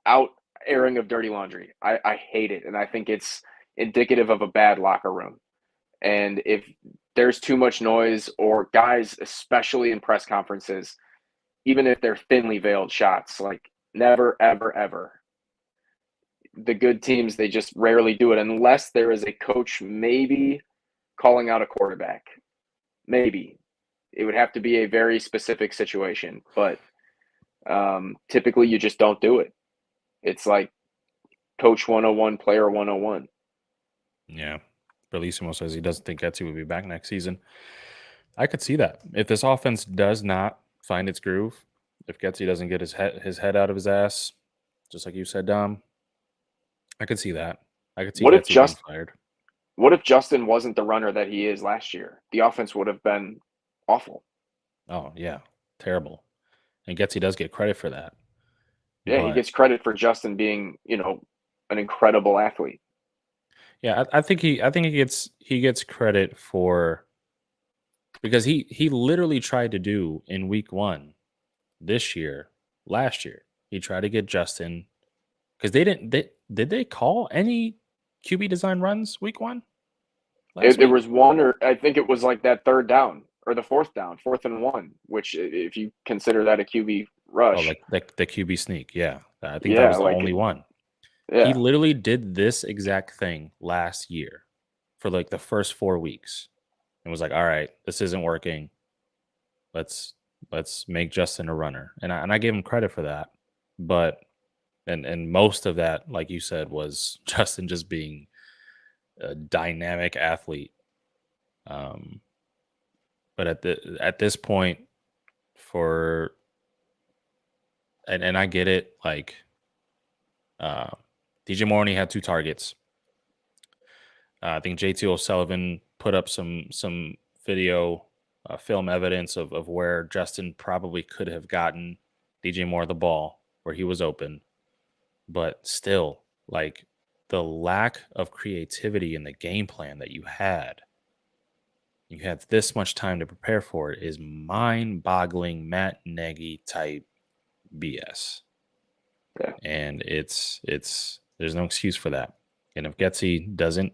out airing of dirty laundry. I hate it, and I think it's indicative of a bad locker room. And if there's too much noise, or guys, especially in press conferences, even if they're thinly veiled shots, like never, ever, ever the good teams, they just rarely do it unless there is a coach maybe calling out a quarterback. Maybe. It would have to be a very specific situation, but typically you just don't do it. It's like coach 101, player 101. Yeah. Bellissimo says he doesn't think Getsy will be back next season. I could see that. If this offense does not find its groove, if Getsy doesn't get his head out of his ass, just like you said, Dom, I could see that. I could see What if Getsy being just fired. what if Justin wasn't the runner that he is last year? The offense would have been awful. Oh, yeah. Terrible. And Getsy does get credit for that. Yeah, he But gets credit for Justin being, an incredible athlete. yeah, I think he gets credit for because he literally tried to do in week 1 this year, last year. He tried to get Justin because did they call any QB design runs week 1 last It week? was one, or I think it was like that third down or the fourth down, 4th and 1, which if you consider that a QB Oh, rush, like the QB sneak. Yeah. I think that yeah, was the only one. He yeah. literally did this exact thing last year for like the first 4 weeks and was like, "All right, this isn't working. Let's let's make Justin a runner." And I gave him credit for that. But and most of that, like you said, was Justin just being a dynamic athlete. Um, but at this point, for and I get it, like uh, DJ Moore only had 2 targets. I think JT O'Sullivan put up some video film evidence of where Justin probably could have gotten DJ Moore the ball where he was open, but still, like the lack of creativity in the game plan that you had this much time to prepare for it is mind-boggling Matt Nagy type BS. Yeah. And it's there's no excuse for that. And if Getsy doesn't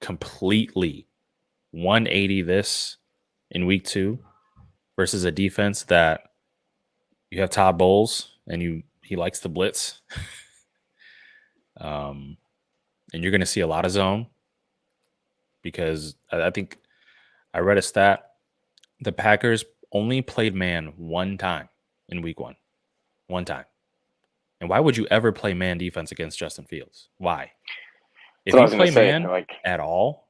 completely 180 this in week 2 versus a defense that you have Todd Bowles and he likes to blitz, and you're going to see a lot of zone because I think I read a stat. The Packers only played man 1 time in week 1. 1 time. And why would you ever play man defense against Justin Fields? Why? So If I you was gonna play say, man like, at all,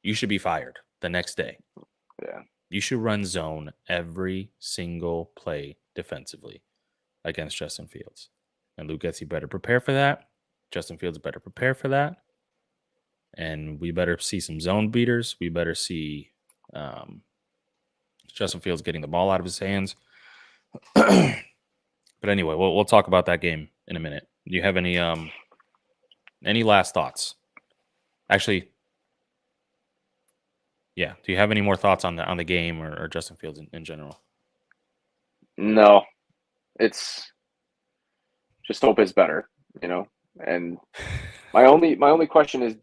you should be fired the next day. yeah. You should run zone every single play defensively against Justin Fields. And Luke Getsy better prepare for that. Justin Fields better prepare for that. And we better see some zone beaters. We better see Justin Fields getting the ball out of his hands. But anyway, we'll talk about that game in a minute. Do you have any last thoughts? Actually, yeah. Do you have any more thoughts on the game or Justin Fields in general? No, it's just hope it's better, you know. And my only question is,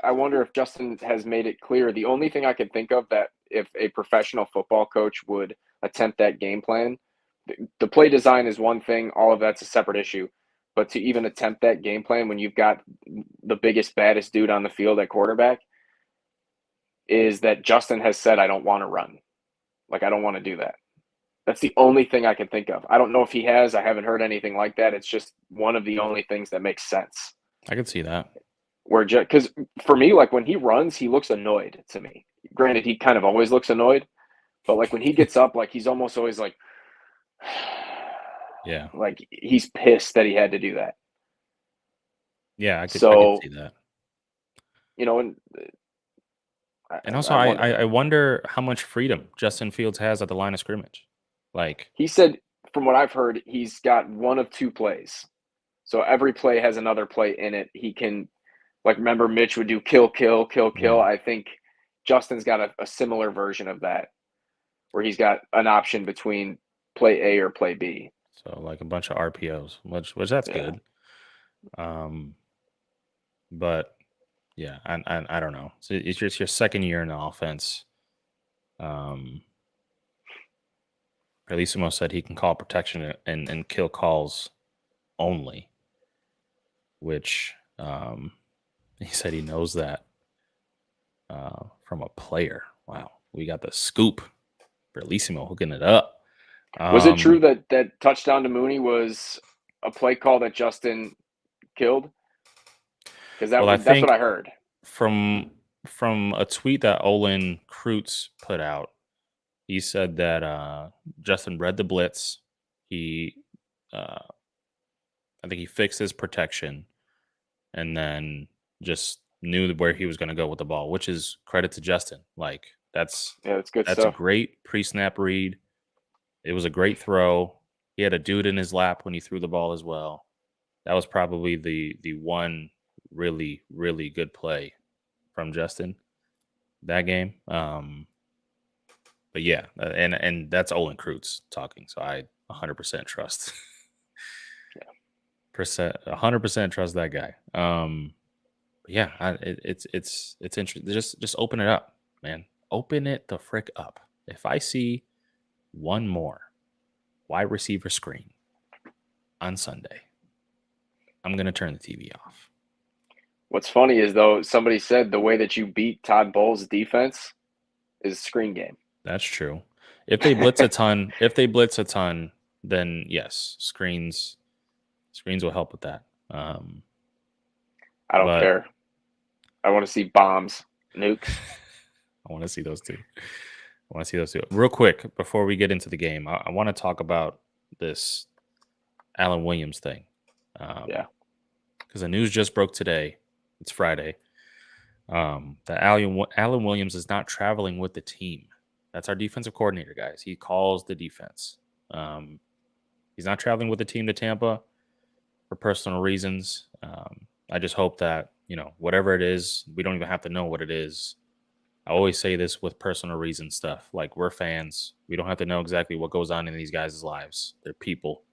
I wonder if Justin has made it clear. The only thing I could think of that if a professional football coach would attempt that game plan, the play design is one thing. All of that's a separate issue. But to even attempt that game plan when you've got the biggest, baddest dude on the field at quarterback, is that Justin has said, I don't want to run. Like, I don't want to do that. That's the only thing I can think of. I don't know if he has. I haven't heard anything like that. It's just one of the only things that makes sense. I could see that. Where because for me, like when he runs, he looks annoyed to me. Granted, he kind of always looks annoyed, but like when he gets up, like he's almost always Yeah. like he's pissed that he had to do that. Yeah, I could So see that. and And also, I wonder. I wonder how much freedom Justin Fields has at the line of scrimmage. Like, He said, from what I've heard, he's got one of two plays. So every play has another play in it. He can, like, remember Mitch would do kill, kill, kill, kill. yeah. I think Justin's got a similar version of that, where he's got an option between play A or play B. So like a bunch of RPOs, which that's Yeah. good. But yeah, I don't know. So it's just your second year in the offense. Bellissimo said he can call protection and kill calls only, which Um, he said he knows that from a player. Wow, we got the scoop. Bellissimo hooking it up. Was it true Um, that that touchdown to Mooney was a play call that Justin killed? Because well, I that's what think I heard. from from a tweet that Olin Kreutz put out, he said that Justin read the blitz. He, uh, I think he fixed his protection and then just knew where he was going to go with the ball, which is credit to Justin. Like Yeah, that's good that's a stuff. great pre-snap read. It was a great throw. He had a dude in his lap when he threw the ball as well. That was probably the one really good play from Justin that game. But yeah, and that's Olin Kreutz talking, so I 100% trust. Yeah. 100% trust that guy. But yeah, it's interesting. Just open it up, man. Open it the frick up. If I see one more wide receiver screen on Sunday, I'm gonna turn the TV off. What's funny is though somebody said the way that you beat Todd Bowles' defense is screen game. That's true. If they blitz a ton, then yes, screens will help with that. I don't But care. I want to see bombs, nukes. I want to see those two. I want to see those two. Real quick before we get into the game, I want to talk about this Alan Williams thing. Yeah. Because the news just broke today. It's Friday. That Alan Williams is not traveling with the team. That's our defensive coordinator, guys. He calls the defense. Um, he's not traveling with the team to Tampa for personal reasons. I just hope that, whatever it is, we don't even have to know what it is. I always say this with personal reason stuff. Like, we're fans. We don't have to know exactly what goes on in these guys' lives. They're people.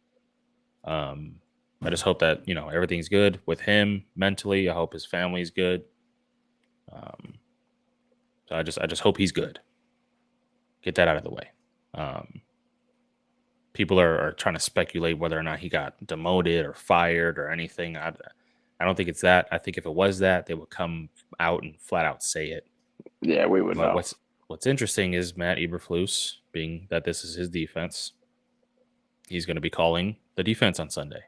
Um, I just hope that, everything's good with him mentally. I hope his family's good. Um, so I just hope he's good. Get that out of the way. Um, People are trying to speculate whether or not he got demoted or fired or anything. I don't think it's that. I think if it was that, they would come out and flat out say it. Yeah, we would But know. what's interesting is Matt Eberflus, being that this is his defense, he's going to be calling the defense on Sunday,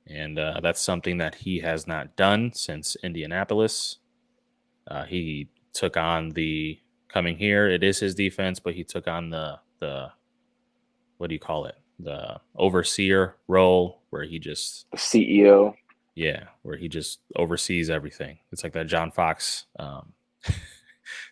and that's something that he has not done since Indianapolis. He took on the coming here. It is his defense, but he took on the what do you call it? The overseer role where he just The CEO. where he just oversees everything. It's like that John Fox.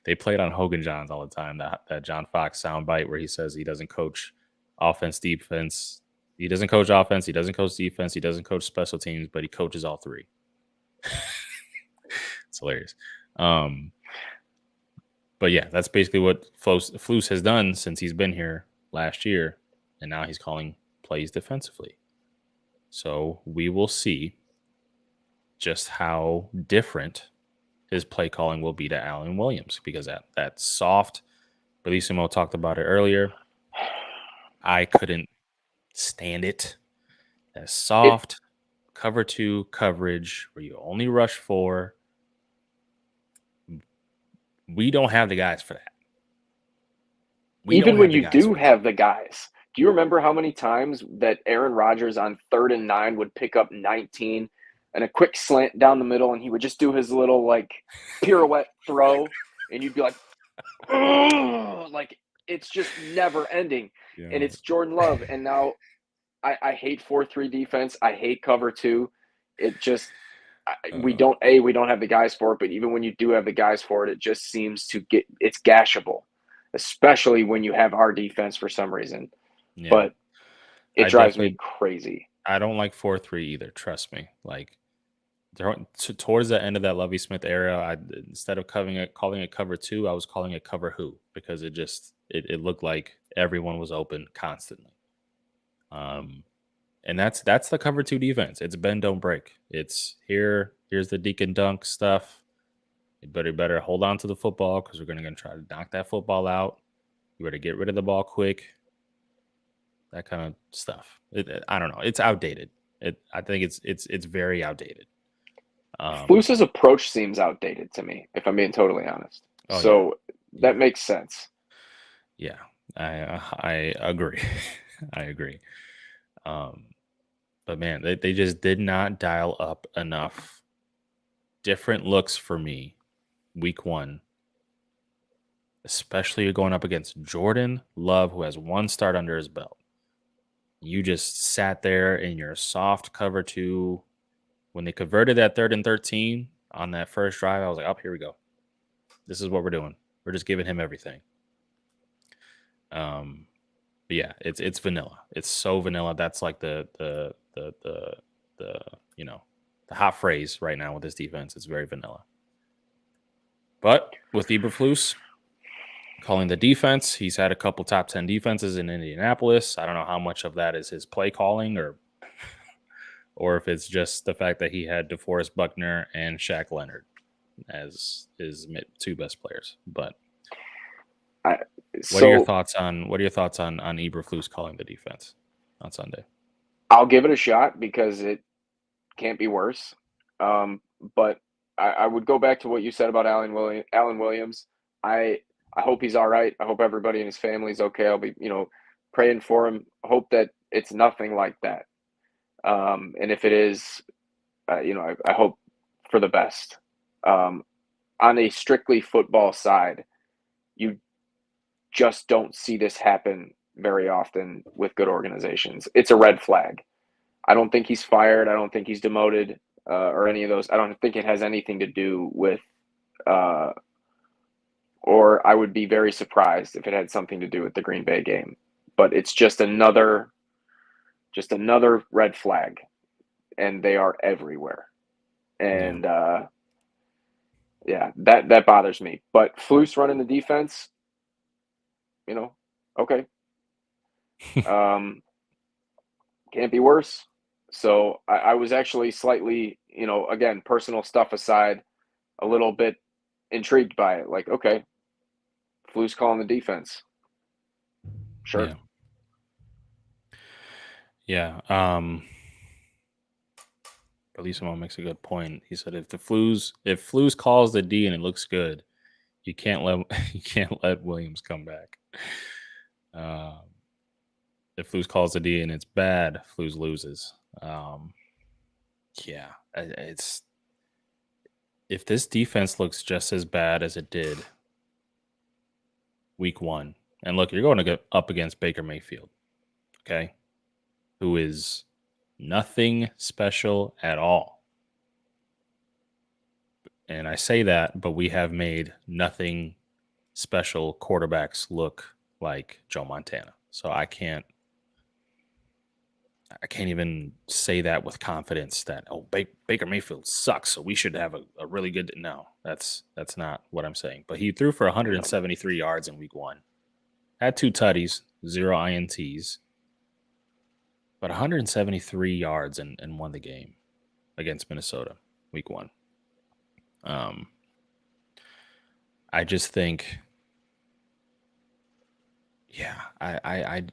They played on Hogan Johns all the time. That John Fox soundbite where he says he doesn't coach offense, defense. He doesn't coach offense. He doesn't coach defense. He doesn't coach special teams, but he coaches all three. It's hilarious. But yeah, that's basically what Flus has done since he's been here last year, and now he's calling plays defensively. So we will see just how different his play calling will be to Allen Williams, because that soft, Bellissimo talked about it earlier. I couldn't stand it. That It soft cover two coverage where you only rush four. We don't have the guys for that. We don't even when have the you guys do for that. have the guys. Do you remember how many times that Aaron Rodgers on 3rd and 9 would pick up 19 and a quick slant down the middle, and he would just do his little like pirouette throw, and you'd be like, oh, like it's just never ending. And Yeah. it's Jordan Love. And now I hate 4-3 defense. I hate cover two. It just we Uh, don't have the guys for it, but even when you do have the guys for it, it just seems to get it's gashable, especially when you have our defense for some reason. yeah. But it I drives me definitely crazy. I don't like 4-3 either. Trust me. Like towards the end of that Lovey Smith era, instead of calling it cover two, I was calling it cover who, because it looked like everyone was open constantly. Um, and that's the cover two defense. It's bend don't break. It's here's the deke and dunk stuff. You better hold on to the football because we're gonna try to knock that football out. You better get rid of the ball quick. That kind of stuff. I don't know. It's outdated. I think it's very outdated. Um, Fluce's approach seems outdated to me, if I'm being totally honest. oh yeah, So that yeah, makes sense. yeah. I agree. I agree. Um, but man, they just did not dial up enough different looks for me week one, especially going up against Jordan Love, who has one start under his belt. You just sat there in your soft cover two. When they converted that 3rd and 13 on that first drive, I was like, oh, here we go. This is what we're doing. We're just giving him everything. Um, but yeah, it's vanilla. It's so vanilla. That's like the you know the hot phrase right now with this defense. It's very vanilla. But with Eberflus calling the defense, he's had a couple top 10 defenses in Indianapolis. I don't know how much of that is his play calling or if it's just the fact that he had DeForest Buckner and Shaq Leonard as his two best players. But I, what are your so thoughts on Eberflus calling the defense on Sunday? I'll give it a shot because it can't be worse. But I would go back to what you said about Alan Williams. I I hope he's all right. I hope everybody in his family is okay. I'll be praying for him. Hope that it's nothing like that. And if it is, I hope for the best. Um, on a strictly football side, you just don't see this happen very often with good organizations. It's a red flag. I don't think he's fired. I don't think he's demoted or any of those. I don't think it has anything to do with, uh, or I would be very surprised if it had something to do with the Green Bay game. But it's just another red flag, and they are everywhere. Yeah. And yeah, that bothers me. But Flus running the defense, okay, um, can't be worse. So I was actually slightly, again, personal stuff aside, a little bit intrigued by it. Like, okay, Flus calling the defense. Sure. Yeah. Yeah. Bellissimo makes a good point. He said if Flus calls the D and it looks good, you can't let you can't let Williams come back. Um, if Flus calls the D and it's bad, Flus loses. Yeah, it's if this defense looks just as bad as it did week one, and look, you're going to get up against Baker Mayfield, okay, who is nothing special at all. And I say that, but we have made nothing special quarterbacks look like Joe Montana. So I can't even say that with confidence that Baker Mayfield sucks, so we should have a really good. No, that's not what I'm saying. But he threw for No. 173 yards in week one, had two tutties, zero ints, but 173 yards and won the game against Minnesota week one. Um, I just think, yeah, I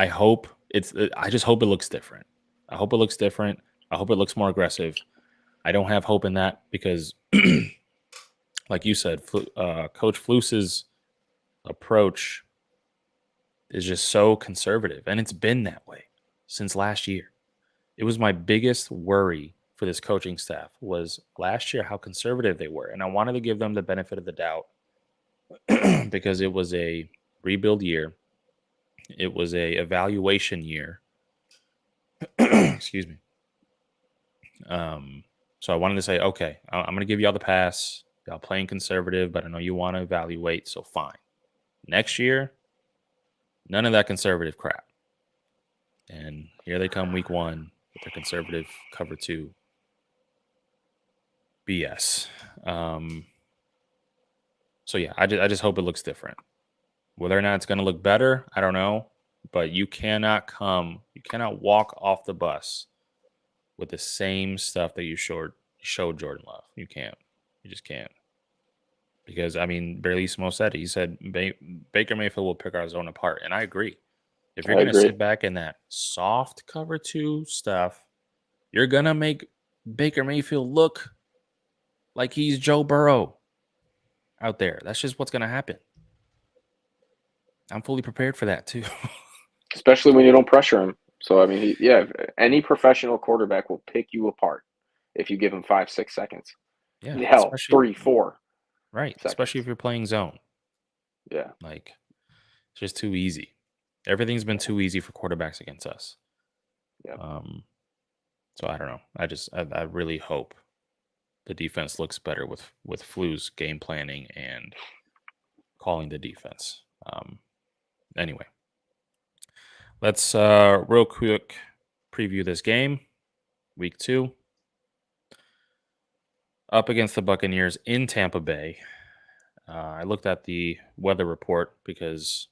hope I just hope it looks different. I hope it looks different. I hope it looks more aggressive. I don't have hope in that because, like you said, Coach Flus's approach is just so conservative, and it's been that way since last year. It was my biggest worry for this coaching staff was last year how conservative they were, and I wanted to give them the benefit of the doubt because it was a rebuild year. It was a evaluation year. Excuse me. So I wanted to say, okay, I'm going to give y'all the pass. Y'all playing conservative, but I know you want to evaluate, so fine. Next year, none of that conservative crap. And here they come week one with their conservative cover two BS. So yeah, I just hope it looks different. Whether or not it's going to look better, I don't know. But you cannot walk off the bus with the same stuff that you showed Jordan Love. You can't. You just can't. Because I mean, Berlissimo said it. He said Baker Mayfield will pick our zone apart, and I agree. If you're I going to agree. sit back in that soft cover two stuff, you're gonna make Baker Mayfield look like he's Joe Burrow out there. That's just what's going to happen. I'm fully prepared for that too. especially when you don't pressure him. So I mean, any professional quarterback will pick you apart if you give him 5, 6 seconds. Yeah, Hell, especially 3, 4 seconds. especially if you're playing zone. Yeah. Like it's just too easy. Everything's been too easy for quarterbacks against us. Yeah. So I don't know. I really hope the defense looks better with Flu's game planning and calling the defense. Anyway, let's real quick preview this game. Week 2 up against the Buccaneers in Tampa Bay. I looked at the weather report because,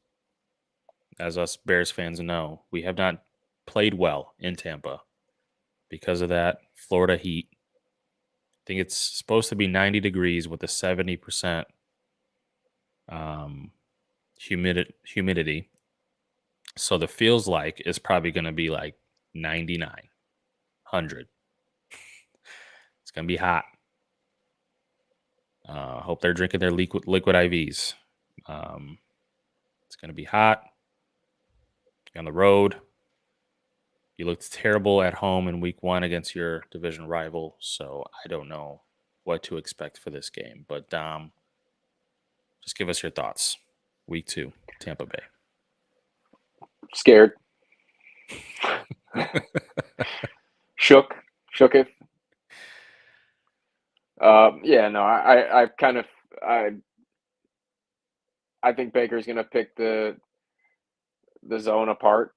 as us Bears fans know, we have not played well in Tampa because of that Florida heat. I think it's supposed to be 90 degrees with a 70% humidity. So the feels like is probably going to be like 99, 100. It's going to be hot. Hope they're drinking their liquid IVs. It's going to be hot. You're on the road. You looked terrible at home in week 1 against your division rival. So I don't know what to expect for this game. But Dom, just give us your thoughts. Week 2, Tampa Bay. Scared. Shooketh. Yeah, no, I think Baker's gonna pick the zone apart.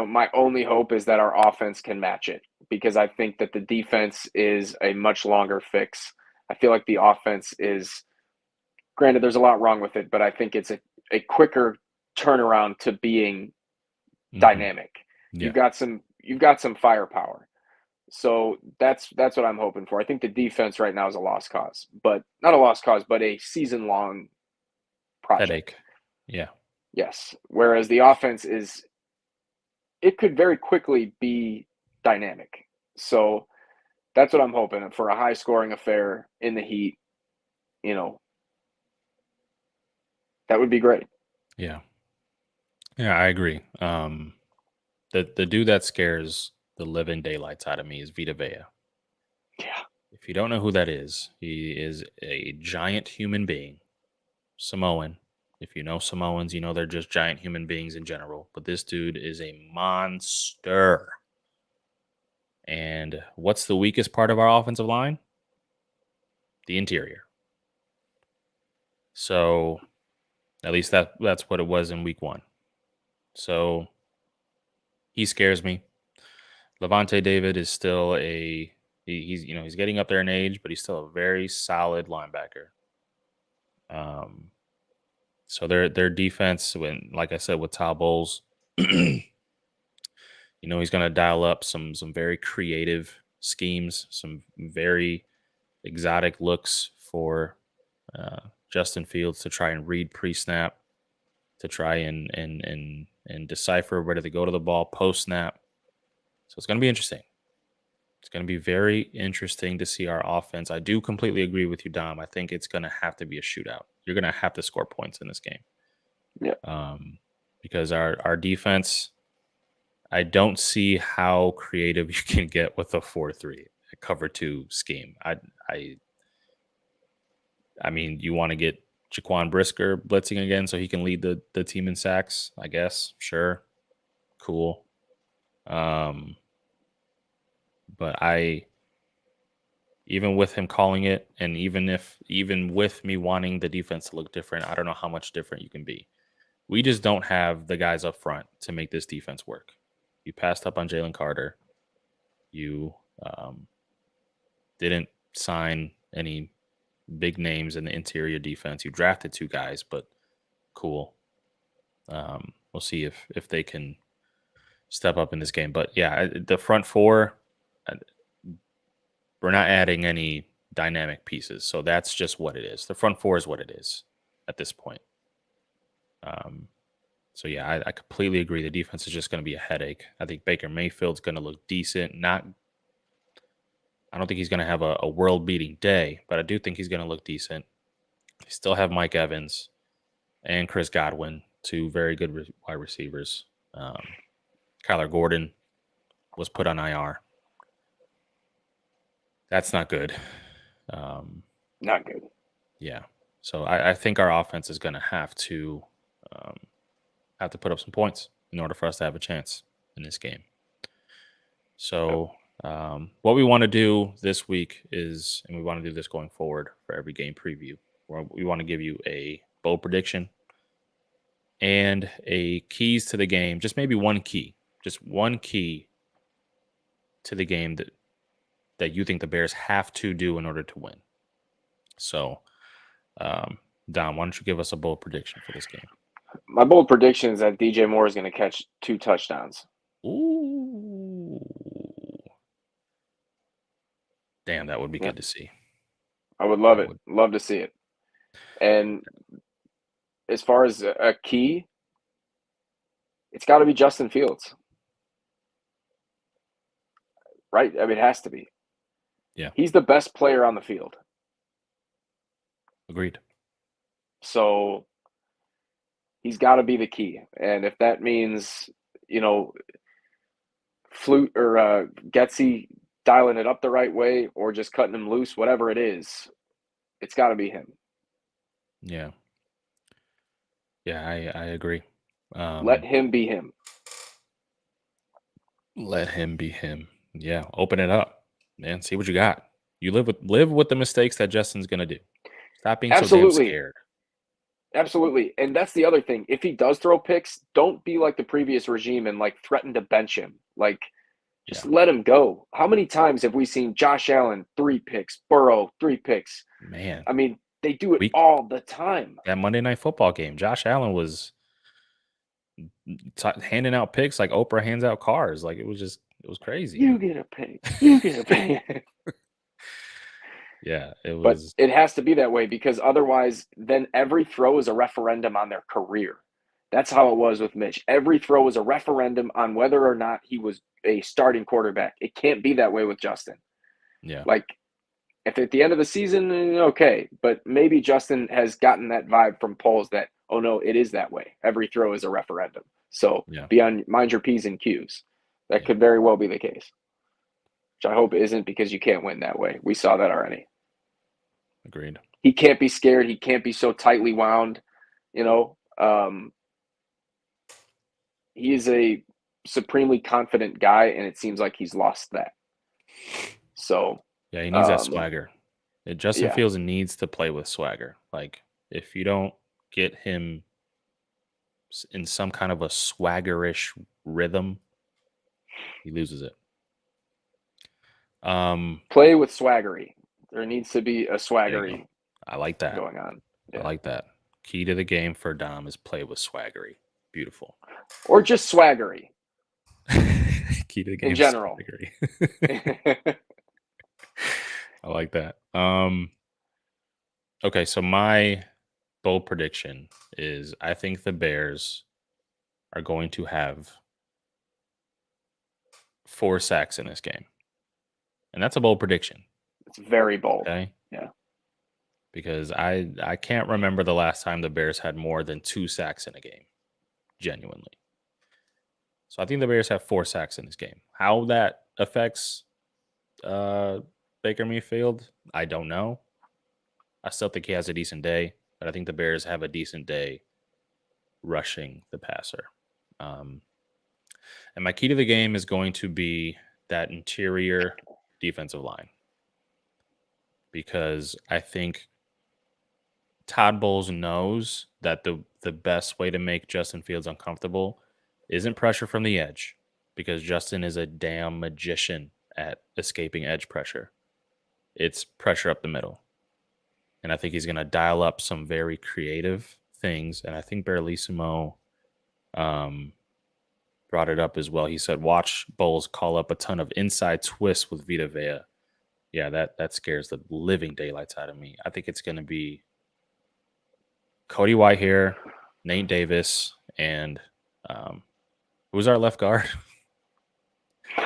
My only hope is that our offense can match it because I think that the defense is a much longer fix. I feel like the offense is, granted, there's a lot wrong with it, but I think it's a quicker turnaround to being dynamic. Yeah. You've got some firepower. So that's what I'm hoping for. I think the defense right now is a lost cause, but not a lost cause, but a season long project. Headache. Yeah. Yes. Whereas the offense it could very quickly be dynamic. So that's what I'm hoping for, a high scoring affair in the heat. That would be great. Yeah. Yeah, I agree. The dude that scares the living daylights out of me is Vita Vea. Yeah. If you don't know who that is, he is a giant human being, Samoan. If you know Samoans, you know they're just giant human beings in general. But this dude is a monster. And what's the weakest part of our offensive line? The interior. So at least that's what it was in week 1. So he scares me. Levante David is still he's getting up there in age, but he's still a very solid linebacker. So their defense, when like I said with Todd Bowles, he's going to dial up some very creative schemes, some very exotic looks for Justin Fields to try and read pre-snap, to try and decipher where to go to the ball post-snap. So it's going to be interesting. It's going to be very interesting to see our offense. I do completely agree with you, Dom. I think it's going to have to be a shootout. You're going to have to score points in this game. Yeah. Because our defense, I don't see how creative you can get with a 4-3 cover 2 scheme. I mean, you want to get Jaquan Brisker blitzing again so he can lead the team in sacks, I guess. Sure. Cool. But even with him calling it, and even with me wanting the defense to look different, I don't know how much different you can be. We just don't have the guys up front to make this defense work. You passed up on Jalen Carter. You didn't sign any big names in the interior defense. You drafted 2 guys, but cool. We'll see if they can step up in this game. But yeah, the front 4, we're not adding any dynamic pieces. So that's just what it is. The front 4 is what it is at this point. So yeah, I completely agree. The defense is just going to be a headache. I think Baker Mayfield's going to look decent. I don't think he's going to have a world beating day, but I do think he's going to look decent. They still have Mike Evans and Chris Godwin, two very good wide receivers. Kyler Gordon was put on IR. That's not good. Not good. Yeah. So I think our offense is going to um, have to put up some points in order for us to have a chance in this game. So what we want to do this week is, and we want to do this going forward for every game preview, where we want to give you a bold prediction and a keys to the game, just maybe one key to the game that you think the Bears have to do in order to win. So, Don, why don't you give us a bold prediction for this game? My bold prediction is that DJ Moore is going to catch 2 touchdowns. Ooh. Damn, that would be good to see. I would love it. Love to see it. And as far as a key, it's got to be Justin Fields. Right? I mean, it has to be. Yeah. He's the best player on the field. Agreed. So he's got to be the key. And if that means, Flute or Getsy dialing it up the right way or just cutting him loose, whatever it is, it's got to be him. Yeah. Yeah, I agree. Let him be him. Let him be him. Yeah, open it up, man. See what you got. You live with the mistakes that Justin's gonna do. Stop being so damn scared. Absolutely. And that's the other thing. If he does throw picks, don't be like the previous regime and threaten to bench him. Just let him go. How many times have we seen Josh Allen 3 picks, Burrow 3 picks? Man, I mean, they do it all the time. That Monday Night Football game, Josh Allen was handing out picks like Oprah hands out cars. It was crazy. You get a pick. You get a pick. Yeah, it was. But it has to be that way because otherwise, then every throw is a referendum on their career. That's how it was with Mitch. Every throw was a referendum on whether or not he was a starting quarterback. It can't be that way with Justin. Yeah. If at the end of the season, okay. But maybe Justin has gotten that vibe from polls that, oh, no, it is that way. Every throw is a referendum. So mind your P's and Q's. That could very well be the case. Which I hope isn't because you can't win that way. We saw that already. Agreed. He can't be scared. He can't be so tightly wound. He is a supremely confident guy, and it seems like he's lost that. So yeah, he needs that swagger. Justin Fields needs to play with swagger. If you don't get him in some kind of a swaggerish rhythm, he loses it. Play with swaggery. There needs to be a swaggery. I like that going on. Yeah. I like that. Key to the game for Dom is play with swaggery. Beautiful. Or just swaggery. Key to the game in general. Swaggery. I like that. Okay, so my bold prediction is I think the Bears are going to have 4 sacks in this game. And that's a bold prediction. It's very bold. Okay. Yeah. Because I can't remember the last time the Bears had more than 2 sacks in a game. Genuinely. So I think the Bears have 4 sacks in this game. How that affects Baker Mayfield, I don't know. I still think he has a decent day, but I think the Bears have a decent day rushing the passer. And my key to the game is going to be that interior defensive line. Because I think Todd Bowles knows that the best way to make Justin Fields uncomfortable isn't pressure from the edge, because Justin is a damn magician at escaping edge pressure. It's pressure up the middle. And I think he's going to dial up some very creative things. And I think Barlissimo brought it up as well. He said, watch Bowles call up a ton of inside twists with Vita Vea. Yeah, that scares the living daylights out of me. I think it's going to be Cody Whitehair, Nate Davis, And who's our left guard?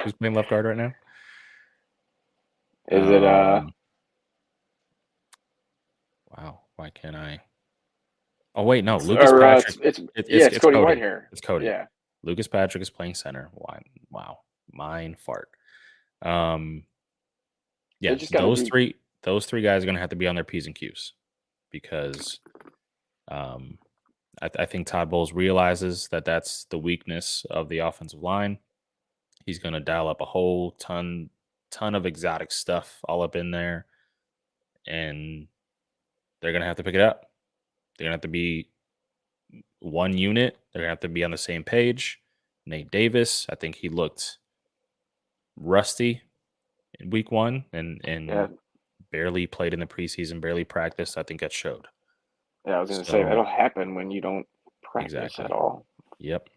Who's playing left guard right now? Is it Wow. Why can't I? Oh wait, no. Lucas or Patrick. it's It, yeah, it's it's it's Cody Cody. Whitehair. It's Cody. Yeah. Lucas Patrick is playing center. Why? Wow. Mind fart. Um, They yeah, just got to those do. three those three guys are gonna have to be on their P's and Q's because um, I think Todd Bowles realizes that that's the weakness of the offensive line. He's gonna dial up a whole ton of exotic stuff all up in there, and they're gonna have to pick it up. They're gonna have to be one unit. They're gonna have to be on the same page. Nate Davis, I think he looked rusty in week one Yeah, and barely played in the preseason, barely practiced. I think that showed. yeah. I was gonna say So that'll happen when you don't practice at exactly. all. Yep.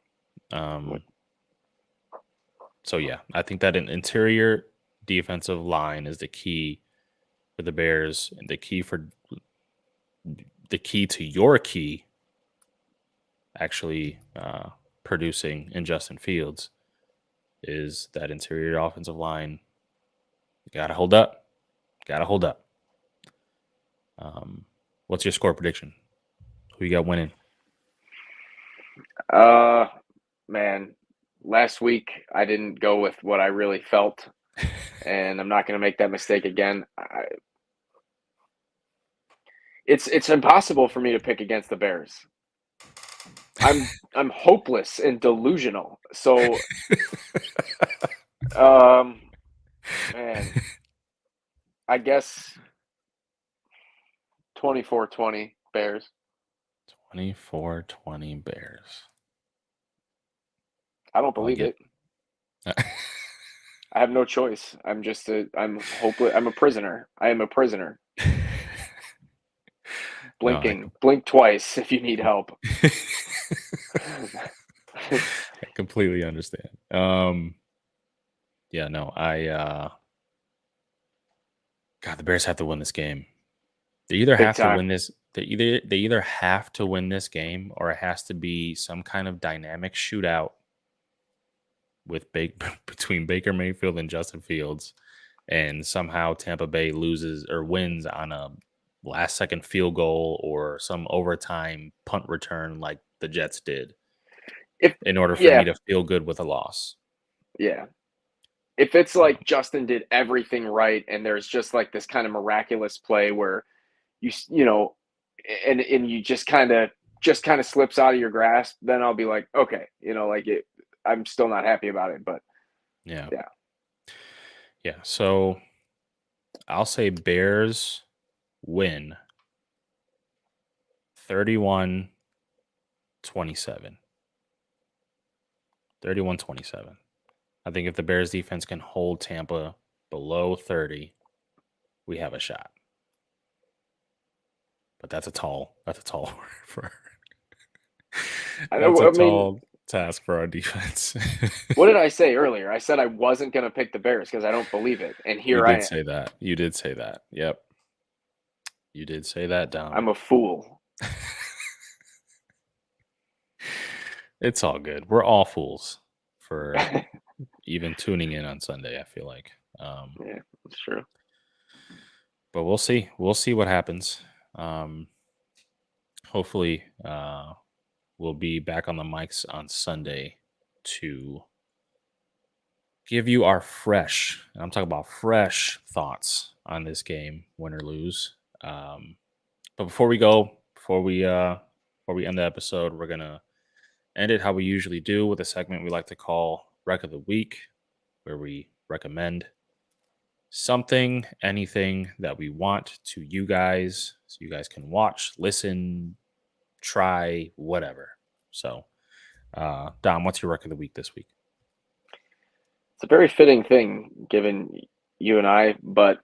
What- So yeah, I think that an interior defensive line is the key for the Bears, and the key to your key actually producing in Justin Fields is that interior offensive line. Got to hold up. Got to hold up. What's your score prediction? Who you got winning? Uh, man, last week I didn't go with what I really felt, and I'm not gonna make that mistake again. It's impossible for me to pick against the Bears. I'm hopeless and delusional. So, um, man, I guess 24-20 Bears. 24-20 Bears. I don't I like believe it. it. I have no choice. I'm hopeless. I'm a prisoner. I am a prisoner. No, I Blink twice if you need help. I completely understand. Yeah, no, God, the Bears have to win this game. They either Big have to time. win this. They either have to win this game, or it has to be some kind of dynamic shootout with between Baker Mayfield and Justin Fields, and somehow Tampa Bay loses or wins on a last second field goal or some overtime punt return like the Jets did If in order for me yeah, to feel good with a loss. yeah. If it's So like Justin did everything right and there's just like this kind of miraculous play where you know and you just kind of slips out of your grasp, then I'll be like, okay, like I'm still not happy about it, but yeah. yeah. Yeah. So I'll say Bears win 31-27. 31-27. I think if the Bears defense can hold Tampa below 30, we have a shot. But that's a tall for that's a I mean, tall task for our defense. what did I say earlier? I said I wasn't going to pick the Bears because I don't believe it, and You here did I am. say that. You did say that. Yep. You did say that, Dom. I'm a fool. It's all good. We're all fools for even tuning in on Sunday, I feel like. Yeah, that's true. But we'll see. We'll see what happens. Hopefully, we'll be back on the mics on Sunday to give you our fresh, and I'm talking about fresh thoughts on this game, win or lose. But before we end the episode, we're gonna end it how we usually do with a segment we like to call Rec of the Week, where we recommend something, anything that we want to you guys, so you guys can watch, listen, try, whatever. So, Dom, what's your Rec of the Week this week? It's a very fitting thing given you and I, but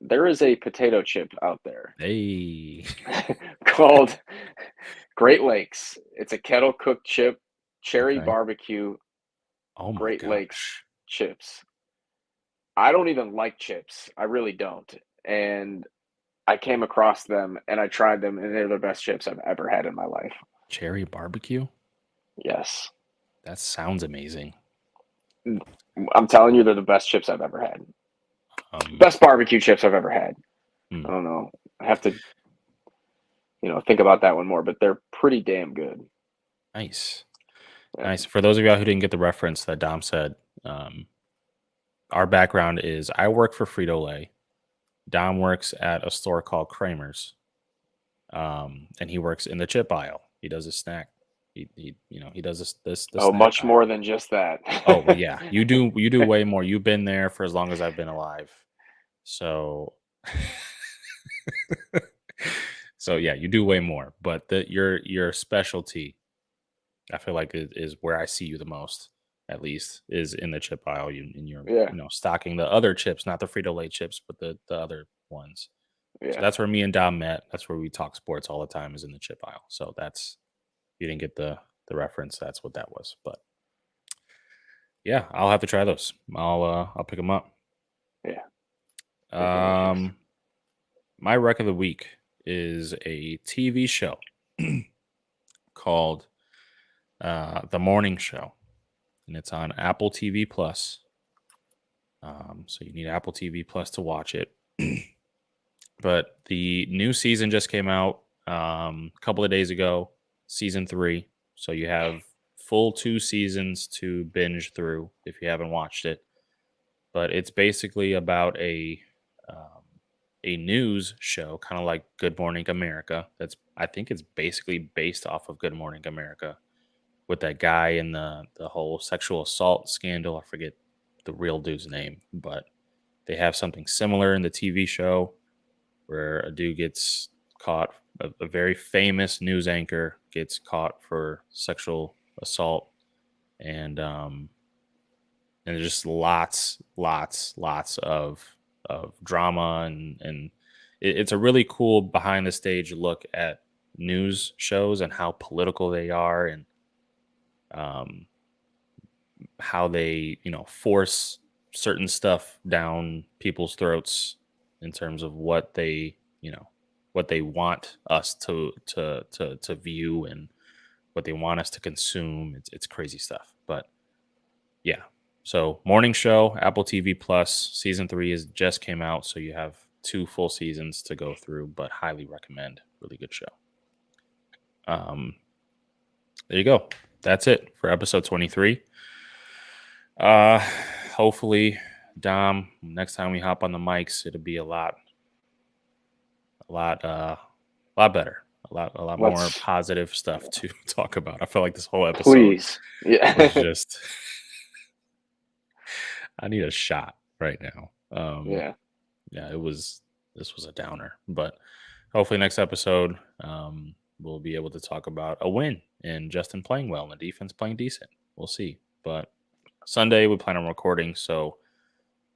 there is a potato chip out there Hey. called Great Lakes. It's a kettle cooked chip, cherry Okay. barbecue, Oh my Great Lakes gosh. chips. I don't even like chips. I really don't. And I came across them and I tried them, and they're the best chips I've ever had in my life. Cherry barbecue? Yes. That sounds amazing. I'm telling you, they're the best chips I've ever had. Best barbecue chips I've ever had. I don't know. I have to, think about that one more, but they're pretty damn good. Nice. Yeah. Nice. For those of y'all who didn't get the reference that Dom said, our background is I work for Frito-Lay. Dom works at a store called Kramer's. And he works in the chip aisle. He does a snack. He does the Oh, snack much aisle. more than just that. Oh, well, yeah. You do way more. You've been there for as long as I've been alive. So so yeah, you do way more. But your specialty, I feel like is where I see you the most, at least, is in the chip aisle. And you're Yeah. stocking the other chips, not the Frito-Lay chips, but the other ones. So Yeah. that's where me and Dom met. That's where we talk sports all the time, is in the chip aisle. So that's, you didn't get the reference. That's what that was. But yeah, I'll have to try those. I'll pick them up. Yeah. They're delicious. My rec of the week is a TV show called The Morning Show, and it's on Apple TV Plus. So you need Apple TV Plus to watch it. But the new season just came out a couple of days ago, season 3. So you have full 2 seasons to binge through if you haven't watched it. But it's basically about a news show, kind of like Good Morning America. I think it's basically based off of Good Morning America, with that guy and the whole sexual assault scandal. I forget the real dude's name, but they have something similar in the TV show where a dude gets caught, a very famous news anchor gets caught for sexual assault, and there's just lots of drama, and it's a really cool behind the stage look at news shows and how political they are, and um, how they force certain stuff down people's throats in terms of what they what they want us to view, and what they want us to consume. It's crazy stuff. But yeah, so morning show, Apple TV Plus, season 3 is just came out, so you have 2 full seasons to go through, but highly recommend. Really good show. There you go. That's it for episode 23. Uh, Hopefully, Dom, next time we hop on the mics, it'll be a lot, lot better, a lot more Let's positive stuff to talk about. I feel like this whole episode please. was Yeah. just, I need a shot right now. Yeah. Yeah, this was a downer, but hopefully next episode, we'll be able to talk about a win and Justin playing well and the defense playing decent. We'll see. But Sunday we plan on recording, so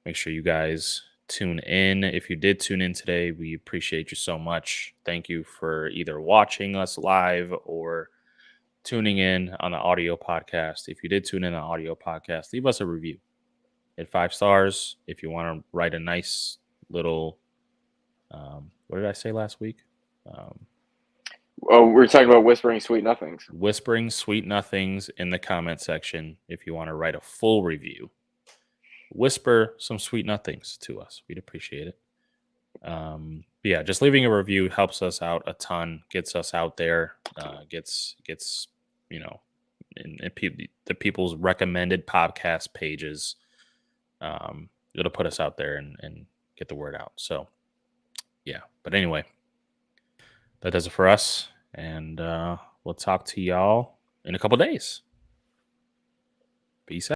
make sure you guys tune in. If you did tune in today, we appreciate you so much. Thank you for either watching us live or tuning in on the audio podcast. If you did tune in on the audio podcast, leave us a review. Hit 5 stars. If you want to write a nice little, what did I say last week? Oh, we're talking about whispering sweet nothings. Whispering sweet nothings in the comment section. If you want to write a full review, whisper some sweet nothings to us. We'd appreciate it. Yeah, just leaving a review helps us out a ton, gets us out there, gets in the people's recommended podcast pages. It'll put us out there and get the word out. So yeah, but anyway, that does it for us, and we'll talk to y'all in a couple days. Peace out.